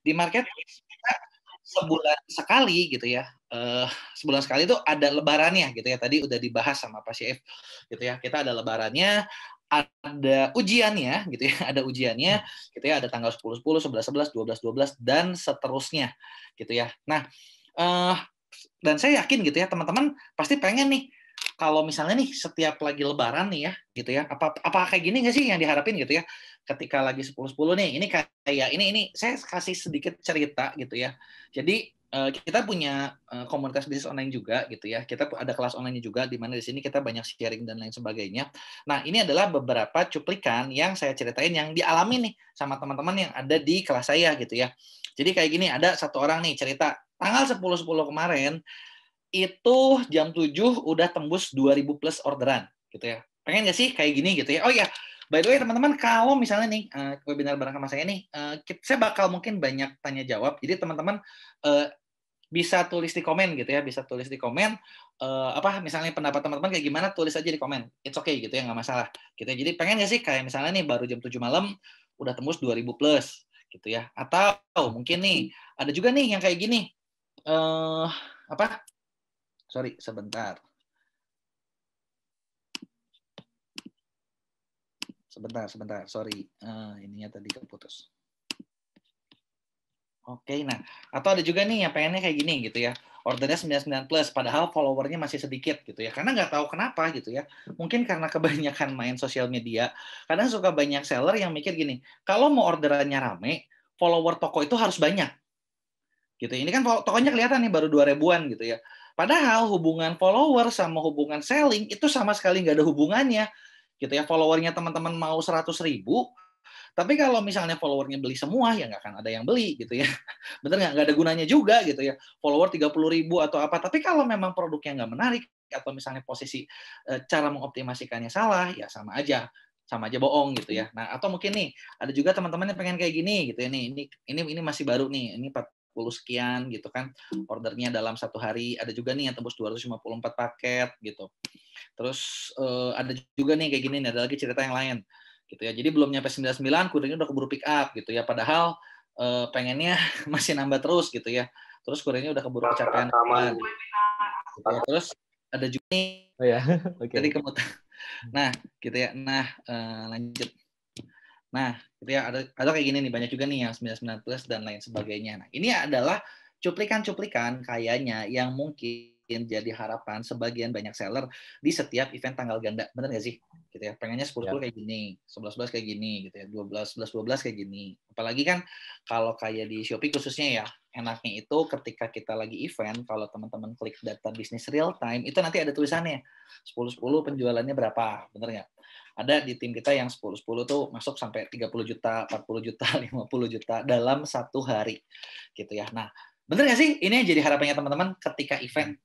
Di marketplace kita sebulan sekali gitu ya, sebulan sekali itu ada lebarannya gitu ya, tadi udah dibahas sama Pak Syif gitu ya. Kita ada lebarannya, ada ujiannya gitu ya, ada ujiannya gitu ya, ada tanggal 10, 10, 11, 11, 12, 12 dan seterusnya gitu ya. Nah, dan saya yakin gitu ya, teman-teman pasti pengen nih kalau misalnya nih setiap lagi lebaran nih ya gitu ya, apa kayak gini nggak sih yang diharapin gitu ya, ketika lagi 10-10 nih, ini kayak ini saya kasih sedikit cerita gitu ya. Jadi kita punya komunitas bisnis online juga gitu ya, kita ada kelas online juga di mana di sini kita banyak sharing dan lain sebagainya. Nah, ini adalah beberapa cuplikan yang saya ceritain yang dialami nih sama teman-teman yang ada di kelas saya gitu ya. Jadi kayak gini, ada satu orang nih cerita tanggal 10-10 kemarin itu jam 7 udah tembus 2000 plus orderan gitu ya. Pengen nggak sih kayak gini gitu ya? Oh ya, by the way teman-teman, kalau misalnya nih webinar bareng sama saya nih, saya bakal mungkin banyak tanya jawab. Jadi teman-teman bisa tulis di komen gitu ya, bisa tulis di komen apa misalnya pendapat teman-teman kayak gimana, tulis aja di komen. It's okay gitu ya, nggak masalah. Gitu ya. Jadi pengen nggak sih kayak misalnya nih baru jam 7 malam udah tembus 2000 plus gitu ya. Atau mungkin nih ada juga nih yang kayak gini. Apa? Sorry, sebentar. Sebentar. Sorry, ininya tadi keputus. Oke, nah, atau ada juga nih yang pengennya kayak gini gitu ya, ordernya 99 plus, padahal followernya masih sedikit gitu ya, karena nggak tahu kenapa gitu ya, mungkin karena kebanyakan main sosial media, kadang suka banyak seller yang mikir gini, kalau mau orderannya rame, follower toko itu harus banyak, gitu. Ini kan tokonya kelihatan nih baru 2 ribuan gitu ya, padahal hubungan follower sama hubungan selling itu sama sekali nggak ada hubungannya, gitu ya. Followernya teman-teman mau 100.000, tapi kalau misalnya followernya beli semua, ya nggak akan ada yang beli gitu ya. Bener nggak? Nggak ada gunanya juga gitu ya. Follower 30.000 atau apa. Tapi kalau memang produknya nggak menarik, atau misalnya posisi cara mengoptimasikannya salah, ya sama aja. Sama aja bohong gitu ya. Nah, atau mungkin nih, ada juga teman-teman yang pengen kayak gini gitu ya. Ini masih baru nih. Ini 40 sekian gitu kan. Ordernya dalam satu hari. Ada juga nih yang tembus 254 paket gitu. Terus ada juga nih kayak gini nih, ada lagi cerita yang lain gitu ya. Jadi belum nyampe 99 kurirnya udah keburu pick up gitu ya. Padahal pengennya masih nambah terus gitu ya. Terus kurirnya udah keburu kecapean. Gitu ya. Terus ada juga nih tadi kemudian. Nah, gitu ya. Nah, lanjut. Nah, gitu ya, ada kayak gini nih, banyak juga nih yang 99 plus dan lain sebagainya. Nah, ini adalah cuplikan-cuplikan kayaknya yang mungkin jadi harapan sebagian banyak seller di setiap event tanggal ganda. Bener nggak sih? Gitu ya. Pengennya 10-10 kayak gini, 11-11 kayak gini gitu ya, 12-11-12 kayak gini. Apalagi kan kalau kayak di Shopee khususnya ya, enaknya itu ketika kita lagi event, kalau teman-teman klik data bisnis real time, itu nanti ada tulisannya 10-10 penjualannya berapa, bener nggak? Ada di tim kita yang 10-10 tuh masuk sampai 30 juta, 40 juta, 50 juta dalam satu hari gitu ya. Nah, bener nggak sih ini yang jadi harapannya teman-teman ketika event?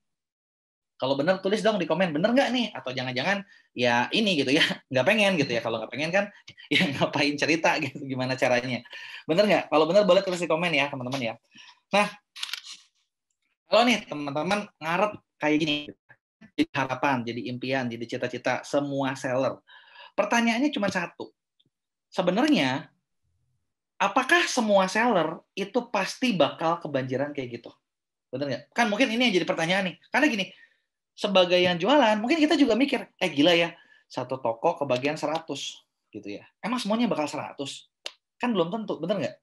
Kalau bener tulis dong di komen, bener nggak nih? Atau jangan-jangan ya ini gitu ya, nggak pengen gitu ya. Kalau nggak pengen kan ya ngapain cerita gitu, gimana caranya. Bener nggak? Kalau bener boleh tulis di komen ya teman-teman ya. Nah, kalau nih teman-teman ngarep kayak gini, jadi harapan, jadi impian, jadi cita-cita semua seller. Pertanyaannya cuma satu. Sebenarnya, apakah semua seller itu pasti bakal kebanjiran kayak gitu? Bener nggak? Kan mungkin ini yang jadi pertanyaan nih. Karena gini, sebagai yang jualan, mungkin kita juga mikir, gila ya, satu toko kebagian 100 gitu ya. Emang semuanya bakal 100? Kan belum tentu, bener nggak?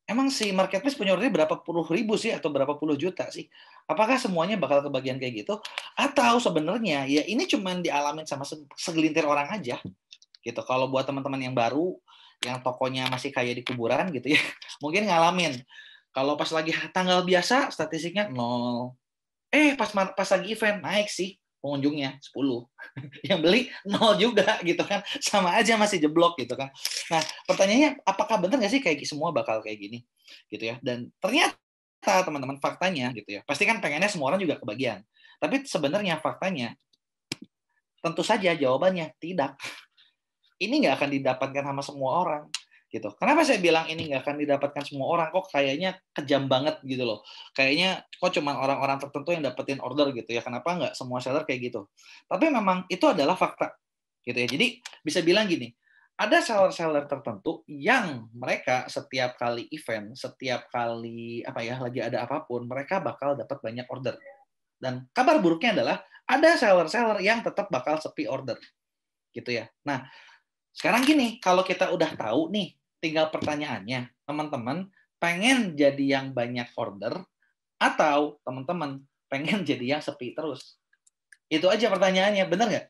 Emang si marketplace punya ordernya berapa puluh ribu sih atau berapa puluh juta sih? Apakah semuanya bakal kebagian kayak gitu? Atau sebenarnya ya ini cuma dialamin sama segelintir orang aja gitu. Kalau buat teman-teman yang baru, yang tokonya masih kayak di kuburan gitu ya, mungkin ngalamin. Kalau pas lagi tanggal biasa, statistiknya 0. Pas lagi event, naik sih pengunjungnya 10. Yang beli 0 juga gitu kan. Sama aja masih jeblok gitu kan. Nah, pertanyaannya, apakah benar nggak sih kayak semua bakal kayak gini? Gitu ya. Dan ternyata teman-teman faktanya gitu ya. Pasti kan pengennya semua orang juga kebagian. Tapi sebenarnya faktanya, tentu saja jawabannya tidak. Ini nggak akan didapatkan sama semua orang gitu. Kenapa saya bilang ini nggak akan didapatkan semua orang? Kok kayaknya kejam banget gitu loh. Kayaknya kok cuma orang-orang tertentu yang dapetin order gitu ya. Kenapa nggak semua seller kayak gitu? Tapi memang itu adalah fakta gitu ya. Jadi bisa bilang gini, ada seller-seller tertentu yang mereka setiap kali event, setiap kali apa ya, lagi ada apapun, mereka bakal dapat banyak order. Dan kabar buruknya adalah ada seller-seller yang tetap bakal sepi order, gitu ya. Nah, sekarang gini, kalau kita udah tahu nih, tinggal pertanyaannya, teman-teman pengen jadi yang banyak order atau teman-teman pengen jadi yang sepi terus? Itu aja pertanyaannya, bener nggak?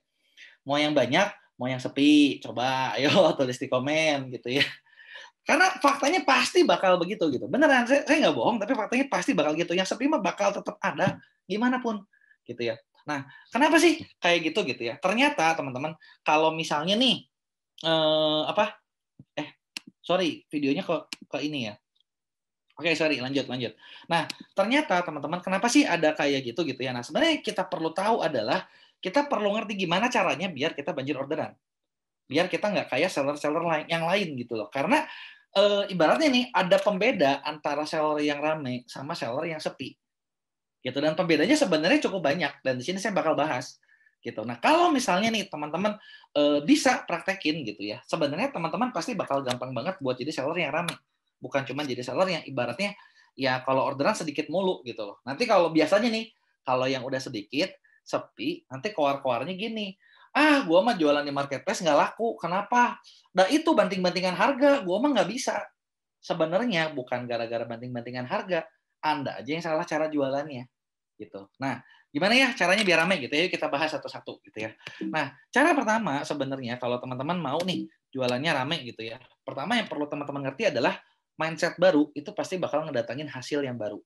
Mau yang banyak, mau yang sepi? Coba, ayo tulis di komen gitu ya. Karena faktanya pasti bakal begitu gitu. Beneran, saya nggak bohong, tapi faktanya pasti bakal gitu. Yang sepi mah bakal tetap ada, gimana pun gitu ya. Nah, kenapa sih kayak gitu ya? Ternyata teman-teman, kalau misalnya nih apa? Sorry, videonya ke ini ya. Oke, sorry, lanjut. Nah, ternyata teman-teman, kenapa sih ada kayak gitu ya? Nah, sebenarnya kita perlu tahu adalah kita perlu ngerti gimana caranya biar kita banjir orderan. Biar kita nggak kayak seller-seller lain yang lain gitu loh. Karena ibaratnya nih ada pembeda antara seller yang ramai sama seller yang sepi. Gitu, dan pembedanya sebenarnya cukup banyak dan di sini saya bakal bahas gitu. Nah, kalau misalnya nih teman-teman bisa praktekin gitu ya. Sebenarnya teman-teman pasti bakal gampang banget buat jadi seller yang ramai. Bukan cuma jadi seller yang ibaratnya ya kalau orderan sedikit mulu gitu loh. Nanti kalau biasanya nih kalau yang udah sedikit sepi, nanti koar-koarnya gini. Ah, gua mah jualan di marketplace nggak laku. Kenapa? Nah, itu banting-bantingan harga, gua mah nggak bisa. Sebenarnya bukan gara-gara banting-bantingan harga, Anda aja yang salah cara jualannya gitu. Nah, gimana ya caranya biar ramai gitu ya? Yuk kita bahas satu-satu gitu ya. Nah, cara pertama sebenarnya kalau teman-teman mau nih jualannya ramai gitu ya. Pertama yang perlu teman-teman ngerti adalah mindset baru itu pasti bakal ngedatangin hasil yang baru.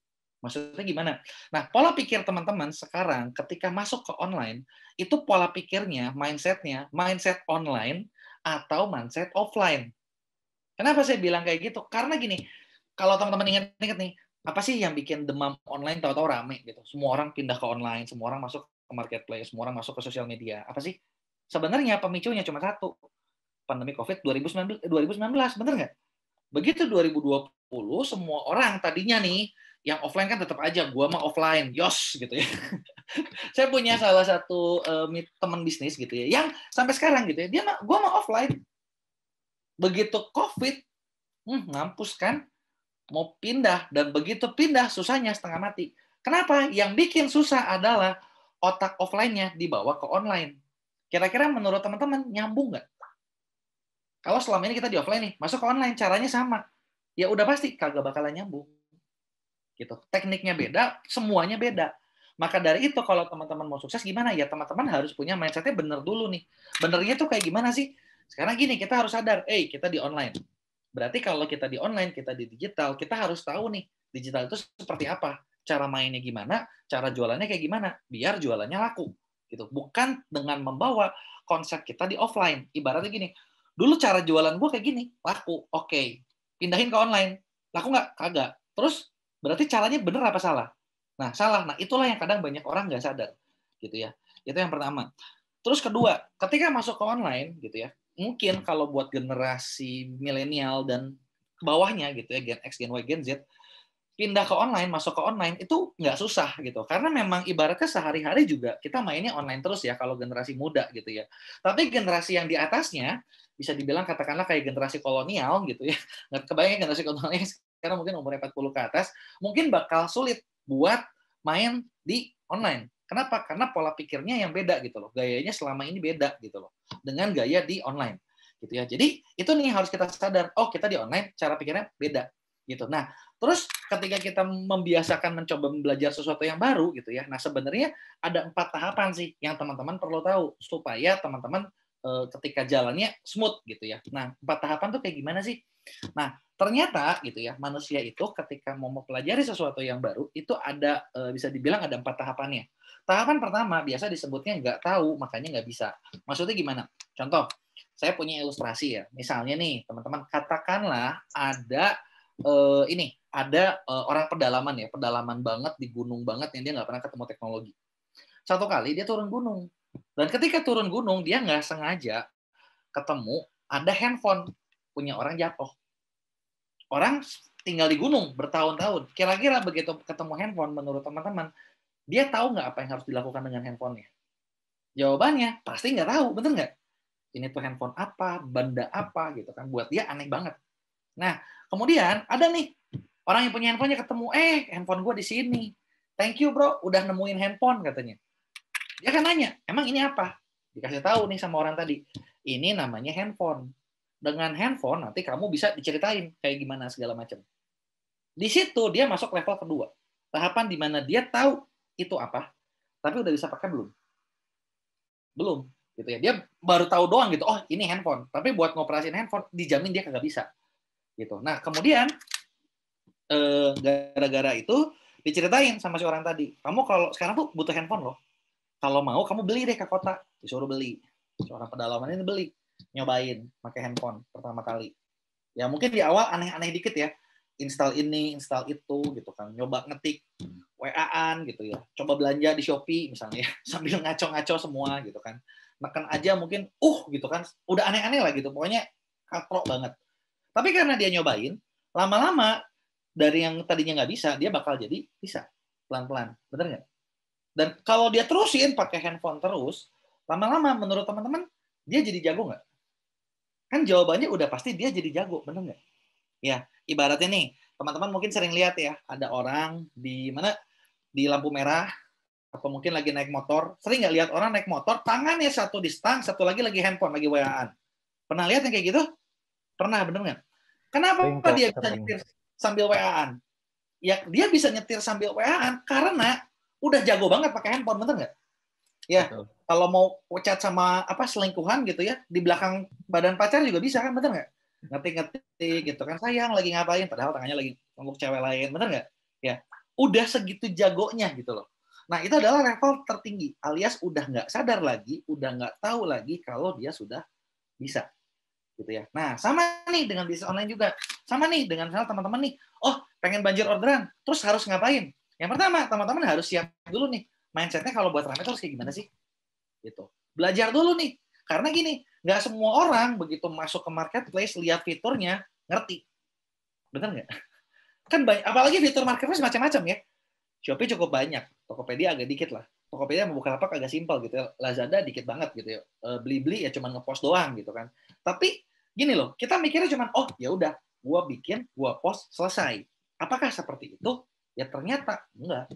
Maksudnya gimana? Nah, pola pikir teman-teman sekarang ketika masuk ke online, itu pola pikirnya, mindsetnya, mindset online atau mindset offline. Kenapa saya bilang kayak gitu? Karena gini, kalau teman-teman ingat-ingat nih, apa sih yang bikin demam online tahu-tahu rame gitu? Semua orang pindah ke online, semua orang masuk ke marketplace, semua orang masuk ke sosial media. Apa sih? Sebenarnya pemicunya cuma satu, pandemi COVID 2019, bener nggak? Begitu 2020, semua orang tadinya nih, yang offline kan tetap aja, gua mah offline, yos gitu ya. Saya punya salah satu teman bisnis gitu ya, yang sampai sekarang gitu ya, gua mah offline. Begitu COVID, ngampus kan, mau pindah, dan begitu pindah susahnya setengah mati. Kenapa? Yang bikin susah adalah otak offline-nya dibawa ke online. Kira-kira menurut teman-teman nyambung nggak? Kalau selama ini kita di offline nih, masuk ke online, caranya sama. Ya udah pasti kagak bakalan nyambung. Gitu. Tekniknya beda, semuanya beda. Maka dari itu kalau teman-teman mau sukses gimana ya, teman-teman harus punya mindset-nya bener dulu nih. Benernya tuh kayak gimana sih? Sekarang gini, kita harus sadar, kita di online. Berarti kalau kita di online, kita di digital, kita harus tahu nih, digital itu seperti apa, cara mainnya gimana, cara jualannya kayak gimana, biar jualannya laku. Gitu. Bukan dengan membawa konsep kita di offline. Ibaratnya gini, dulu cara jualan gue kayak gini, laku, oke. Pindahin ke online, laku nggak? Kagak. Terus, berarti caranya bener apa salah? Nah, salah. Nah, itulah yang kadang banyak orang nggak sadar. Gitu ya. Itu yang pertama. Terus kedua, ketika masuk ke online, gitu ya, mungkin kalau buat generasi milenial dan ke bawahnya gitu ya, Gen X, Gen Y, Gen Z, pindah ke online, masuk ke online itu nggak susah gitu. Karena memang ibaratnya sehari-hari juga kita mainnya online terus ya kalau generasi muda gitu ya. Tapi generasi yang di atasnya bisa dibilang katakanlah kayak generasi kolonial gitu ya. Nggak kebayang generasi kolonial sekarang mungkin umur 40 ke atas, mungkin bakal sulit buat main di online. Kenapa? Karena pola pikirnya yang beda gitu loh. Gayanya selama ini beda gitu loh. Dengan gaya di online gitu ya. Jadi itu nih harus kita sadar, oh kita di online cara pikirnya beda gitu. Nah, terus ketika kita membiasakan mencoba belajar sesuatu yang baru gitu ya. Nah, sebenarnya ada 4 tahapan sih yang teman-teman perlu tahu supaya teman-teman ketika jalannya smooth gitu ya. Nah, 4 tahapan tuh kayak gimana sih? Nah, ternyata gitu ya, manusia itu ketika mau mempelajari sesuatu yang baru itu ada bisa dibilang ada 4 tahapannya. Tahapan pertama biasa disebutnya nggak tahu, makanya nggak bisa. Maksudnya gimana? Contoh, saya punya ilustrasi ya. Misalnya nih, teman-teman, katakanlah ada orang pedalaman ya, pedalaman banget di gunung banget yang dia nggak pernah ketemu teknologi. Satu kali dia turun gunung, dan ketika turun gunung dia nggak sengaja ketemu ada handphone punya orang jatuh. Orang tinggal di gunung bertahun-tahun. Kira-kira begitu ketemu handphone, menurut teman-teman, dia tahu nggak apa yang harus dilakukan dengan handphonenya? Jawabannya pasti nggak tahu, betul nggak? ini tuh handphone apa, benda apa gitu kan. Buat dia aneh banget. Nah, kemudian ada nih orang yang punya handphonenya ketemu, handphone gue di sini. Thank you bro, udah nemuin handphone katanya. Dia kan nanya, emang ini apa? Dikasih tahu nih sama orang tadi, ini namanya handphone. Dengan handphone nanti kamu bisa diceritain kayak gimana segala macam. Di situ dia masuk level kedua. Tahapan di mana dia tahu itu apa, tapi udah bisa pakai belum? Belum. Gitu ya. Dia baru tahu doang gitu, oh ini handphone. Tapi buat ngoperasin handphone, dijamin dia kagak bisa. Gitu. Nah, kemudian gara-gara itu diceritain sama si orang tadi, kamu kalau sekarang tuh butuh handphone loh. Kalau mau kamu beli deh ke kota, disuruh beli. Seorang pedalaman ini beli, nyobain pakai handphone pertama kali. Ya mungkin di awal aneh-aneh dikit ya, install ini, install itu gitu kan, nyoba ngetik WA-an gitu ya, coba belanja di Shopee misalnya ya, sambil ngaco-ngaco semua gitu kan, neken aja mungkin gitu kan, udah aneh-aneh lah gitu, pokoknya katrok banget. Tapi karena dia nyobain, lama-lama dari yang tadinya nggak bisa, dia bakal jadi bisa pelan-pelan, bener nggak? Dan kalau dia terusin pakai handphone terus, lama-lama menurut teman-teman dia jadi jago nggak? Kan jawabannya udah pasti dia jadi jago, bener nggak? Ya, ibaratnya nih, teman-teman mungkin sering lihat ya, ada orang di mana di lampu merah atau mungkin lagi naik motor, sering nggak lihat orang naik motor, tangannya satu di stang, satu lagi handphone, lagi WA-an. Pernah lihat yang kayak gitu? Pernah, bener nggak? Sering Kenapa kok, dia bisa sering. nyetir sambil WA-an? Ya, dia bisa nyetir sambil WA-an karena udah jago banget pakai handphone, bener nggak? Ya, Betul. kalau mau chat sama selingkuhan gitu ya, di belakang badan pacar juga bisa kan, bener nggak? Ngetik-ngetik gitu kan, sayang lagi ngapain, padahal tangannya lagi ngomong cewek lain, bener nggak? Ya, udah segitu jagonya gitu loh. Nah, itu adalah level tertinggi, alias udah nggak sadar lagi, udah nggak tahu lagi kalau dia sudah bisa. Gitu ya. Nah, sama nih dengan bisnis online juga. Sama nih dengan misalnya teman-teman nih, pengen banjir orderan, terus harus ngapain? Yang pertama, teman-teman harus siap dulu nih, mindsetnya kalau buat rame terus kayak gimana sih? Gitu. Belajar dulu nih. Karena gini, nggak semua orang begitu masuk ke marketplace, lihat fiturnya, ngerti. Bener nggak? Kan banyak, apalagi fitur marketplace macam-macam ya. Shopee cukup banyak, Tokopedia agak dikit lah. Tokopedia mau Bukalapak agak simpel gitu ya. Lazada dikit banget gitu ya. Beli-beli ya cuma ngepost doang gitu kan. Tapi gini loh, kita mikirnya cuma ya udah, gua bikin, gua post, selesai. Apakah seperti itu? Ya ternyata enggak.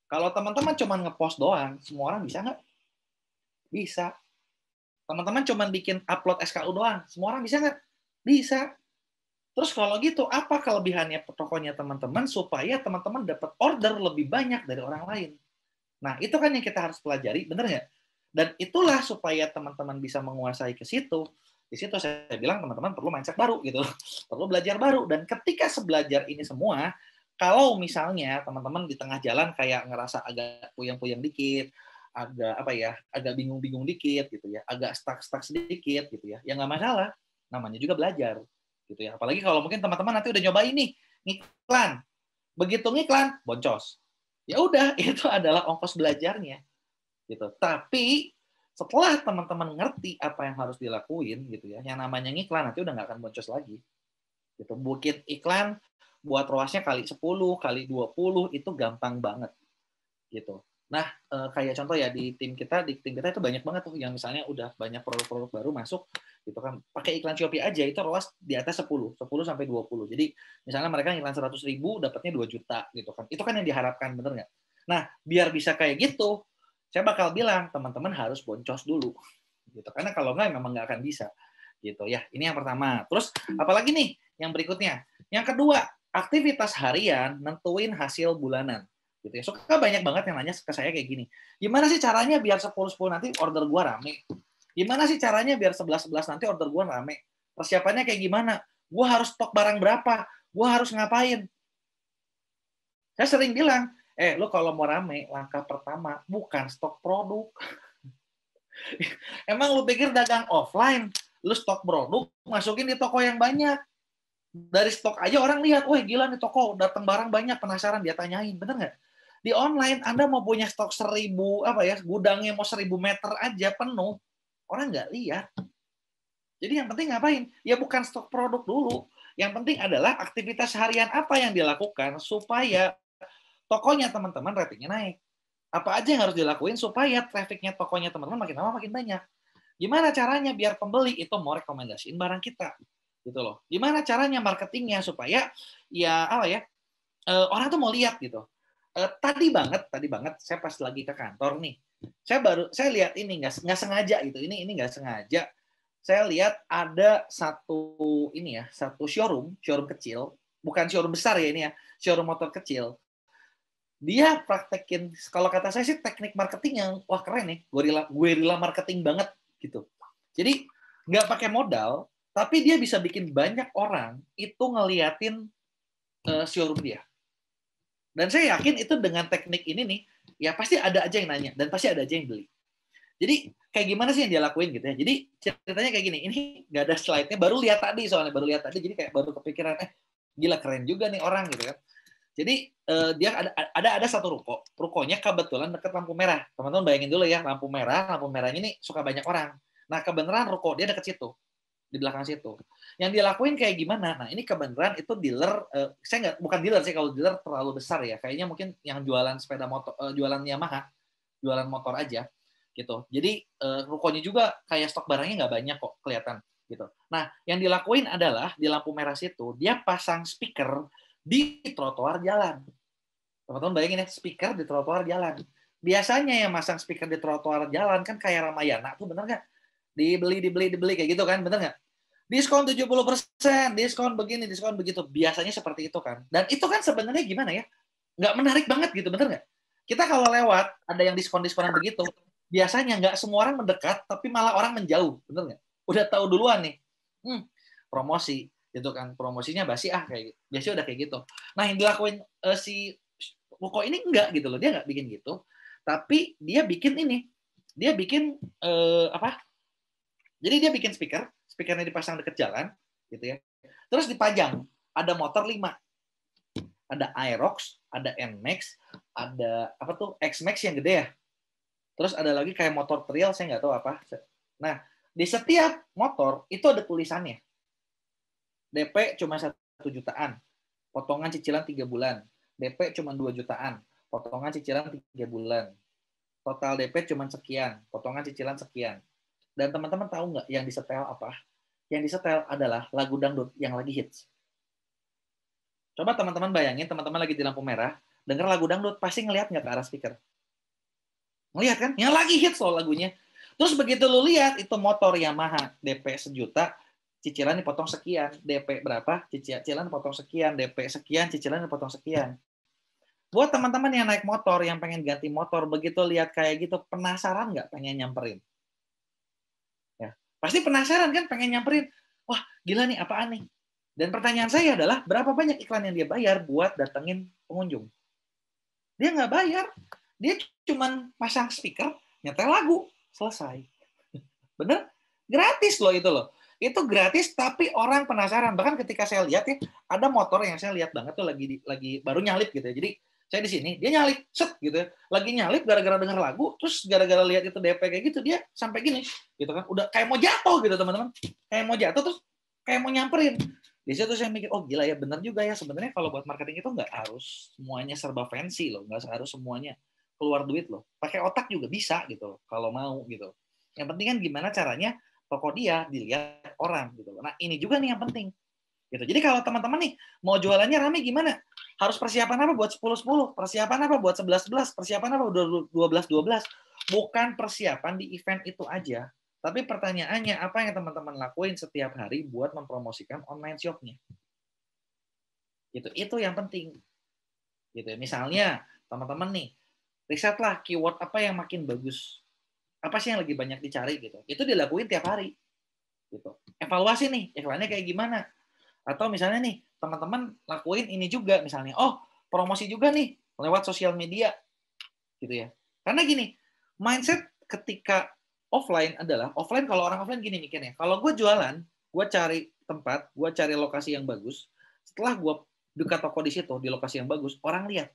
Kalau teman-teman cuma ngepost doang, semua orang bisa nggak? Bisa. Teman-teman cuma bikin upload SKU doang, semua orang bisa nggak? Bisa. Terus kalau gitu, apa kelebihannya tokonya teman-teman supaya teman-teman dapat order lebih banyak dari orang lain? Nah, itu kan yang kita harus pelajari, bener nggak? Dan itulah supaya teman-teman bisa menguasai ke situ. Di situ saya bilang teman-teman perlu mindset baru gitu, perlu belajar baru. Dan ketika sebelajar ini semua, kalau misalnya teman-teman di tengah jalan kayak ngerasa agak puyeng-puyeng dikit, agak bingung-bingung dikit gitu ya, agak stuck sedikit gitu ya, nggak masalah, namanya juga belajar gitu ya. Apalagi kalau mungkin teman-teman nanti udah nyobain nih ngiklan, begitu ngiklan boncos, ya udah itu adalah ongkos belajarnya gitu. Tapi setelah teman-teman ngerti apa yang harus dilakuin gitu ya, yang namanya ngiklan nanti udah nggak akan boncos lagi gitu. Bukit iklan buat ROAS-nya kali 10 kali 20 itu gampang banget gitu. Nah, kayak contoh ya di tim kita itu banyak banget tuh yang misalnya udah banyak produk-produk baru masuk gitu kan. Pakai iklan Shopee aja itu ROAS di atas 10 sampai 20. Jadi misalnya mereka iklan 100.000 dapatnya 2 juta gitu kan. Itu kan yang diharapkan, bener nggak? Nah, biar bisa kayak gitu, saya bakal bilang teman-teman harus boncos dulu gitu. Karena kalau nggak memang nggak akan bisa gitu ya. Ini yang pertama. Terus apalagi nih yang berikutnya? Yang kedua, aktivitas harian nentuin hasil bulanan gitu ya. Suka banyak banget yang nanya ke saya kayak gini, gimana sih caranya biar 10-10 nanti order gua rame? Gimana sih caranya biar 11-11 nanti order gua rame? Persiapannya kayak gimana? Gua harus stok barang berapa? Gua harus ngapain? Saya sering bilang, lu kalau mau rame, langkah pertama bukan stok produk. Emang lu pikir dagang offline, lu stok produk, masukin di toko yang banyak. Dari stok aja orang lihat, wah gila nih toko, datang barang banyak, penasaran, dia tanyain, bener nggak? Di online Anda mau punya stok 1000 gudangnya mau 1000 meter aja penuh, orang nggak lihat. Jadi yang penting ngapain? Ya bukan stok produk dulu. Yang penting adalah aktivitas harian apa yang dilakukan supaya tokonya teman-teman ratingnya naik. Apa aja yang harus dilakuin supaya trafficnya tokonya teman-teman makin lama makin banyak. Gimana caranya biar pembeli itu mau rekomendasiin barang kita, gitu loh. Gimana caranya marketingnya supaya ya apa ya, orang tuh mau lihat gitu. Tadi banget saya pas lagi ke kantor nih, saya lihat ini nggak sengaja gitu, ini nggak sengaja. Saya lihat ada satu showroom kecil, bukan showroom besar ya ini ya, showroom motor kecil. Dia praktekin, kalau kata saya sih teknik marketing yang wah keren nih, guerrilla marketing banget gitu. Jadi nggak pakai modal, tapi dia bisa bikin banyak orang itu ngeliatin showroom dia. Dan saya yakin itu dengan teknik ini nih, ya pasti ada aja yang nanya dan pasti ada aja yang beli. Jadi kayak gimana sih yang dia lakuin gitu ya. Jadi ceritanya kayak gini, ini nggak ada slide-nya, baru lihat tadi, jadi kayak baru kepikiran, gila keren juga nih orang gitu kan. Jadi dia ada satu rukonya kebetulan dekat lampu merah. Teman-teman bayangin dulu ya, lampu merahnya ini suka banyak orang. Nah kebenaran ruko dia dekat situ, di belakang situ. Yang dia lakuin kayak gimana? Nah ini kebenaran itu dealer, saya bukan dealer sih, kalau dealer terlalu besar ya. Kayaknya mungkin yang jualan sepeda motor, jualan Yamaha, jualan motor aja gitu. Jadi rukonya juga kayak stok barangnya nggak banyak kok kelihatan gitu. Nah yang dilakuin adalah di lampu merah situ dia pasang speaker di trotoar jalan. Teman-teman bayangin ya, speaker di trotoar jalan. Biasanya yang masang speaker di trotoar jalan kan kayak Ramayana tuh, bener nggak? Dibeli kayak gitu kan, bener nggak? Diskon 70%, diskon begini, diskon begitu. Biasanya seperti itu kan. Dan itu kan sebenarnya gimana ya? Nggak menarik banget gitu, bener nggak? Kita kalau lewat, ada yang diskon-diskonan begitu, biasanya nggak semua orang mendekat, tapi malah orang menjauh, bener nggak? Udah tahu duluan nih, promosi, gitu kan, promosinya basi kayak gitu. Biasanya udah kayak gitu. Nah yang dilakuin si Ruko ini enggak gitu loh, dia nggak bikin gitu, tapi dia bikin ini, dia bikin apa? Jadi dia bikin speakernya dipasang deket jalan, gitu ya. Terus dipajang, ada motor 5, ada Aerox, ada Nmax, ada apa tuh X-Max yang gede ya. Terus ada lagi kayak motor trail, saya nggak tahu apa. Nah di setiap motor itu ada tulisannya. DP cuma 1 jutaan, potongan cicilan 3 bulan. DP cuma 2 jutaan, potongan cicilan 3 bulan. Total DP cuma sekian, potongan cicilan sekian. Dan teman-teman tahu nggak yang disetel apa? Yang disetel adalah lagu dangdut yang lagi hits. Coba teman-teman bayangin, teman-teman lagi di lampu merah, denger lagu dangdut, pasti ngelihat nggak ke arah speaker? Ngelihat kan? Yang lagi hits loh lagunya. Terus begitu lu lihat, itu motor Yamaha, DP 1 juta, cicilan dipotong sekian, DP berapa, cicilan dipotong sekian, DP sekian, cicilan dipotong sekian. Buat teman-teman yang naik motor, yang pengen ganti motor, begitu lihat kayak gitu, penasaran nggak pengen nyamperin? Ya, pasti penasaran kan, pengen nyamperin. Wah, gila nih, apaan nih? Dan pertanyaan saya adalah, berapa banyak iklan yang dia bayar buat datengin pengunjung? Dia nggak bayar. Dia cuma pasang speaker, nyetel lagu, selesai. Bener? Gratis loh itu loh. Itu gratis, tapi orang penasaran. Bahkan ketika saya lihat ya, ada motor yang saya lihat banget tuh lagi baru nyalip gitu ya. Jadi saya di sini, dia nyalip, set gitu ya. Lagi nyalip gara-gara denger lagu, terus gara-gara lihat itu DP kayak gitu, dia sampai gini, gitu kan. Udah kayak mau jatuh gitu teman-teman. Kayak mau jatuh, terus kayak mau nyamperin. Di situ saya mikir, oh gila ya, bener juga ya. Sebenarnya kalau buat marketing itu nggak harus semuanya serba fancy loh. Nggak harus semuanya keluar duit loh. Pakai otak juga bisa gitu loh, kalau mau gitu. Yang penting kan gimana caranya toko dia dilihat orang gitu loh. Nah ini juga nih yang penting gitu. Jadi kalau teman-teman nih mau jualannya rame gimana? Harus persiapan apa buat 10-10? Persiapan apa buat 11-11? Persiapan apa buat 12-12? Bukan persiapan di event itu aja. Tapi pertanyaannya apa yang teman-teman lakuin setiap hari buat mempromosikan online shop-nya? Gitu. Itu yang penting. Gitu. Misalnya teman-teman nih, risetlah keyword apa yang makin bagus. Apa sih yang lagi banyak dicari gitu. Itu dilakuin tiap hari. Gitu. Evaluasi nih, iklannya kayak gimana? Atau misalnya nih, teman-teman lakuin ini juga misalnya, oh, promosi juga nih lewat sosial media gitu ya. Karena gini, mindset ketika offline adalah, offline kalau orang offline gini mikirnya, kalau gue jualan, gue cari tempat, gue cari lokasi yang bagus, setelah gue buka toko di situ, di lokasi yang bagus, orang lihat.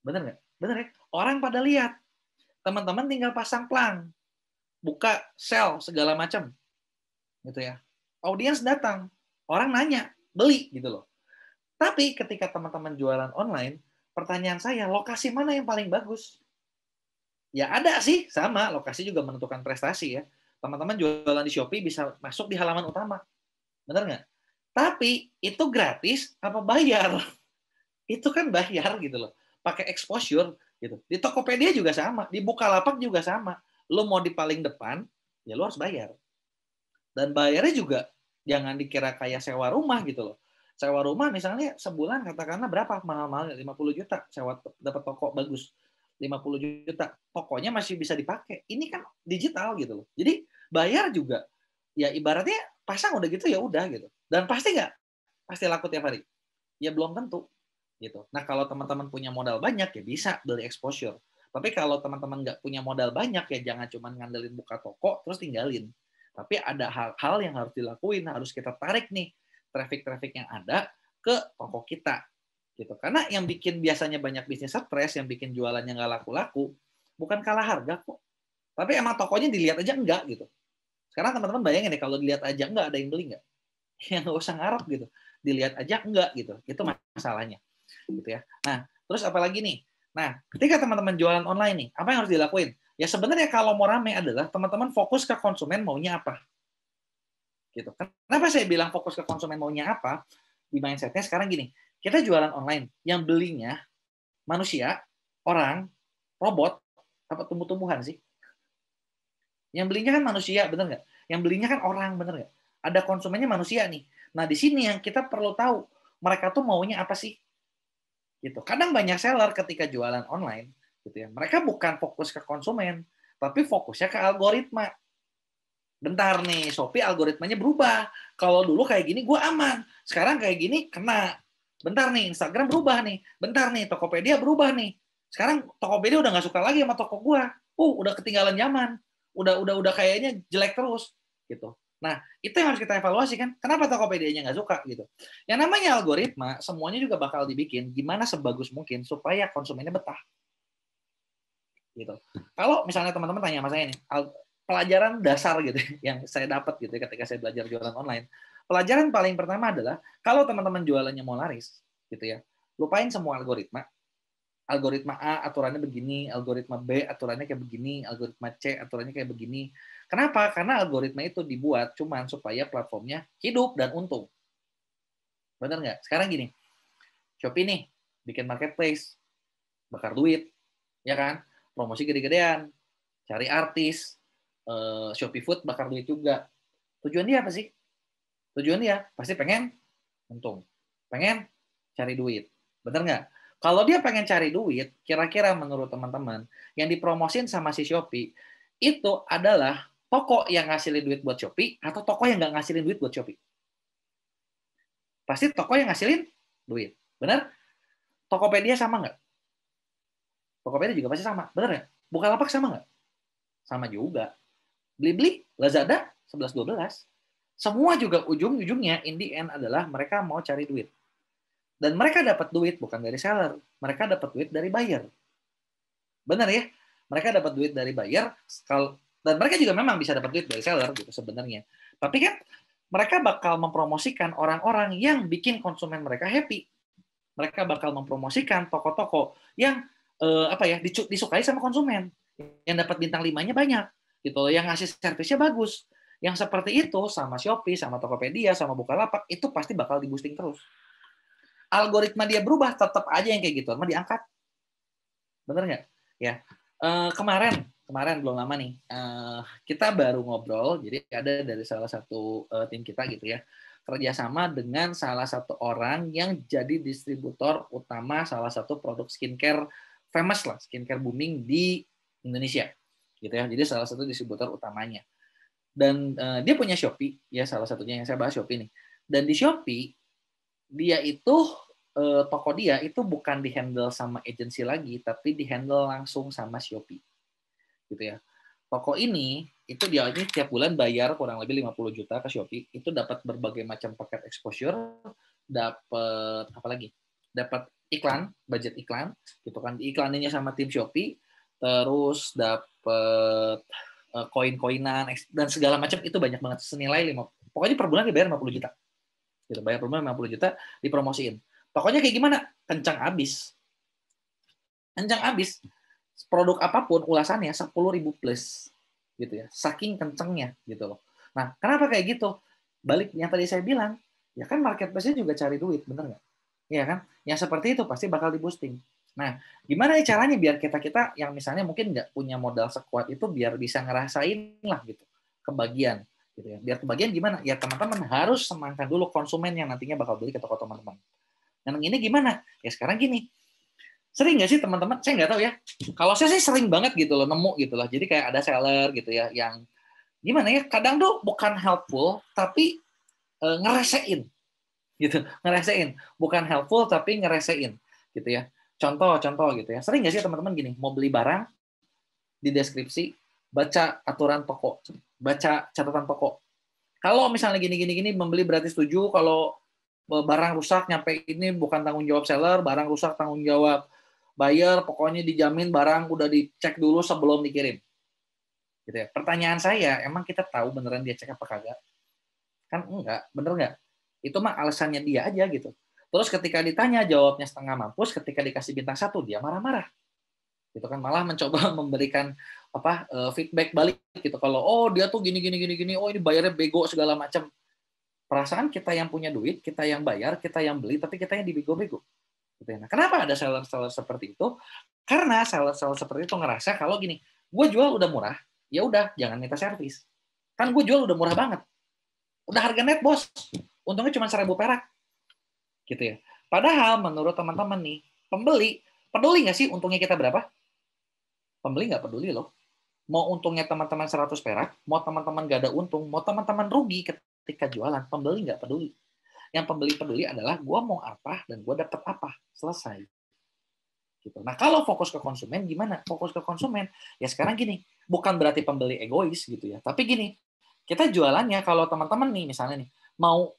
Bener nggak? Bener ya? Orang pada lihat. Teman-teman tinggal pasang plang, buka sell segala macam, gitu ya. Audiens datang, orang nanya, beli gitu loh. Tapi ketika teman-teman jualan online, pertanyaan saya, lokasi mana yang paling bagus? Ya ada sih, sama, lokasi juga menentukan prestasi ya. Teman-teman jualan di Shopee bisa masuk di halaman utama. Bener nggak? Tapi itu gratis apa bayar? Itu kan bayar gitu loh. Pakai exposure gitu. Di Tokopedia juga sama, di Bukalapak juga sama. Lo mau di paling depan, ya lo harus bayar. Dan bayarnya juga jangan dikira kayak sewa rumah gitu loh. Sewa rumah misalnya sebulan katakanlah berapa mahal-mahal 50 juta sewa dapat toko bagus. 50 juta. Tokonya masih bisa dipakai. Ini kan digital gitu loh. Jadi bayar juga ya ibaratnya pasang udah gitu ya udah gitu. Dan pasti nggak pasti laku tiap hari. Ya belum tentu gitu. Nah, kalau teman-teman punya modal banyak ya bisa beli exposure. Tapi kalau teman-teman nggak punya modal banyak ya jangan cuma ngandelin buka toko terus tinggalin. Tapi ada hal-hal yang harus dilakuin, harus kita tarik nih traffic-traffic yang ada ke toko kita gitu. Karena yang bikin biasanya banyak bisnis stres, yang bikin jualannya nggak laku-laku, bukan kalah harga kok. Tapi emang tokonya dilihat aja enggak gitu. Sekarang teman-teman bayangin deh kalau dilihat aja enggak ada yang beli enggak? Ya nggak usah ngarep gitu. Dilihat aja enggak gitu. Itu masalahnya. Gitu ya. Nah, terus apalagi nih? Nah, ketika teman-teman jualan online nih, apa yang harus dilakuin? Ya sebenarnya kalau mau rame adalah teman-teman fokus ke konsumen maunya apa. Gitu. Kenapa saya bilang fokus ke konsumen maunya apa? Di mindsetnya sekarang gini, kita jualan online, yang belinya manusia, orang, robot, apa tumbuh-tumbuhan sih? Yang belinya kan manusia, bener nggak? Yang belinya kan orang, bener nggak? Ada konsumennya manusia nih. Nah, di sini yang kita perlu tahu, mereka tuh maunya apa sih? Gitu. Kadang banyak seller ketika jualan online, gitu ya. Mereka bukan fokus ke konsumen, tapi fokusnya ke algoritma. Bentar nih, Shopee algoritmanya berubah. Kalau dulu kayak gini gue aman, sekarang kayak gini kena. Bentar nih, Instagram berubah nih. Bentar nih, Tokopedia berubah nih. Sekarang Tokopedia udah nggak suka lagi sama toko gue. Udah ketinggalan zaman. Udah kayaknya jelek terus gitu. Nah, itu yang harus kita evaluasi kan. Kenapa Tokopedia-nya nggak suka gitu. Yang namanya algoritma, semuanya juga bakal dibikin gimana sebagus mungkin supaya konsumennya betah. Gitu. Kalau misalnya teman-teman tanya sama saya nih, pelajaran dasar gitu yang saya dapat gitu ketika saya belajar jualan online. Pelajaran paling pertama adalah kalau teman-teman jualannya mau laris gitu ya. Lupain semua algoritma. Algoritma A aturannya begini, algoritma B aturannya kayak begini, algoritma C aturannya kayak begini. Kenapa? Karena algoritma itu dibuat cuman supaya platformnya hidup dan untung. Benar nggak? Sekarang gini, Shopee nih bikin marketplace, bakar duit, ya kan? Promosi gede-gedean, cari artis, Shopee Food bakar duit juga. Tujuan dia apa sih? Tujuan dia pasti pengen untung, pengen cari duit. Bener nggak? Kalau dia pengen cari duit, kira-kira menurut teman-teman, yang dipromosin sama si Shopee, itu adalah toko yang ngasilin duit buat Shopee atau toko yang nggak ngasilin duit buat Shopee? Pasti toko yang ngasilin duit. Bener? Tokopedia sama nggak? Tokopedia juga pasti sama. Bener nggak? Bukalapak sama nggak? Sama juga. Blibli, Lazada, 11-12. Semua juga ujung-ujungnya in the end adalah mereka mau cari duit. Dan mereka dapat duit bukan dari seller, mereka dapat duit dari buyer. Benar ya? Mereka dapat duit dari buyer, dan mereka juga memang bisa dapat duit dari seller gitu sebenarnya. Tapi kan mereka bakal mempromosikan orang-orang yang bikin konsumen mereka happy. Mereka bakal mempromosikan toko-toko yang disukai sama konsumen, yang dapat bintang 5-nya banyak gitu, yang ngasih servisnya bagus. Yang seperti itu sama Shopee, sama Tokopedia, sama Bukalapak itu pasti bakal di boosting terus. Algoritma dia berubah, tetap aja yang kayak gitu, mah diangkat. Bener nggak? Ya. Kemarin belum lama nih, kita baru ngobrol, jadi ada dari salah satu tim kita gitu ya, kerjasama dengan salah satu orang yang jadi distributor utama salah satu produk skincare famous lah, skincare booming di Indonesia, gitu ya. Jadi salah satu distributor utamanya. Dan dia punya Shopee, ya salah satunya yang saya bahas Shopee nih. Dan di Shopee dia itu toko dia itu bukan dihandle sama agensi lagi, tapi dihandle langsung sama Shopee, gitu ya. Toko ini itu dia ini tiap bulan bayar kurang lebih 50 juta ke Shopee, itu dapat berbagai macam paket exposure, dapat apa lagi? Dapat iklan, budget iklan, gitu kan. Diiklaninnya sama tim Shopee, terus dapat koin-koinan dan segala macam itu banyak banget senilai 5. Pokoknya per bulan dibayar 50 juta. Gitu, bayar per bulan 50 juta dipromosiin. Tokonya kayak gimana? Kencang abis. Kencang abis. Produk apapun ulasannya 10.000 plus. gitu ya, saking kencengnya gitu loh. Nah, kenapa kayak gitu? Balik yang tadi saya bilang, ya kan marketplace-nya juga cari duit, bener nggak? Iya kan? Yang seperti itu pasti bakal di-boosting. Nah, gimana ya caranya biar kita yang misalnya mungkin nggak punya modal sekuat itu biar bisa ngerasain lah gitu kebagian gitu ya. Biar kebagian gimana? Ya teman-teman harus semangat dulu konsumen yang nantinya bakal beli ke toko teman-teman. Yang ini gimana? Ya sekarang gini, sering nggak sih teman-teman? Saya nggak tahu ya. Kalau saya sih sering banget gitu loh, nemu gitu loh. Jadi kayak ada seller gitu ya, yang gimana ya? Kadang tuh bukan helpful, tapi ngeresein gitu, ngeresein. Bukan helpful tapi ngeresein gitu ya. Contoh gitu ya. Sering nggak sih teman-teman gini, mau beli barang di deskripsi, baca aturan toko, baca catatan toko. Kalau misalnya gini, membeli berarti setuju, kalau barang rusak nyampe ini bukan tanggung jawab seller, barang rusak tanggung jawab buyer, pokoknya dijamin barang udah dicek dulu sebelum dikirim. Gitu ya. Pertanyaan saya, emang kita tahu beneran dia cek apa kagak? Kan enggak, bener nggak? Itu mah alasannya dia aja gitu. Terus ketika ditanya jawabnya setengah mampus, ketika dikasih bintang 1 dia marah-marah. Gitu kan, malah mencoba memberikan feedback balik gitu. Kalau dia tuh gini, oh ini bayarnya bego segala macam. Perasaan kita yang punya duit, kita yang bayar, kita yang beli, tapi kita yang dibego-bego. Gitu ya. Nah, kenapa ada seller-seller seperti itu? Karena seller-seller seperti itu ngerasa kalau gini, gue jual udah murah, ya udah jangan minta servis. Kan gue jual udah murah banget. Udah harga net, bos. Untungnya cuma 1.000 perak. Gitu ya. Padahal menurut teman-teman nih, pembeli, peduli nggak sih untungnya kita berapa? Pembeli nggak peduli loh. Mau untungnya teman-teman 100 perak, mau teman-teman nggak ada untung, mau teman-teman rugi ketika jualan, pembeli nggak peduli. Yang pembeli peduli adalah gue mau apa dan gue dapat apa. Selesai. Gitu. Nah, kalau fokus ke konsumen gimana? Fokus ke konsumen, ya sekarang gini, bukan berarti pembeli egois gitu ya, tapi gini, kita jualannya kalau teman-teman nih misalnya nih mau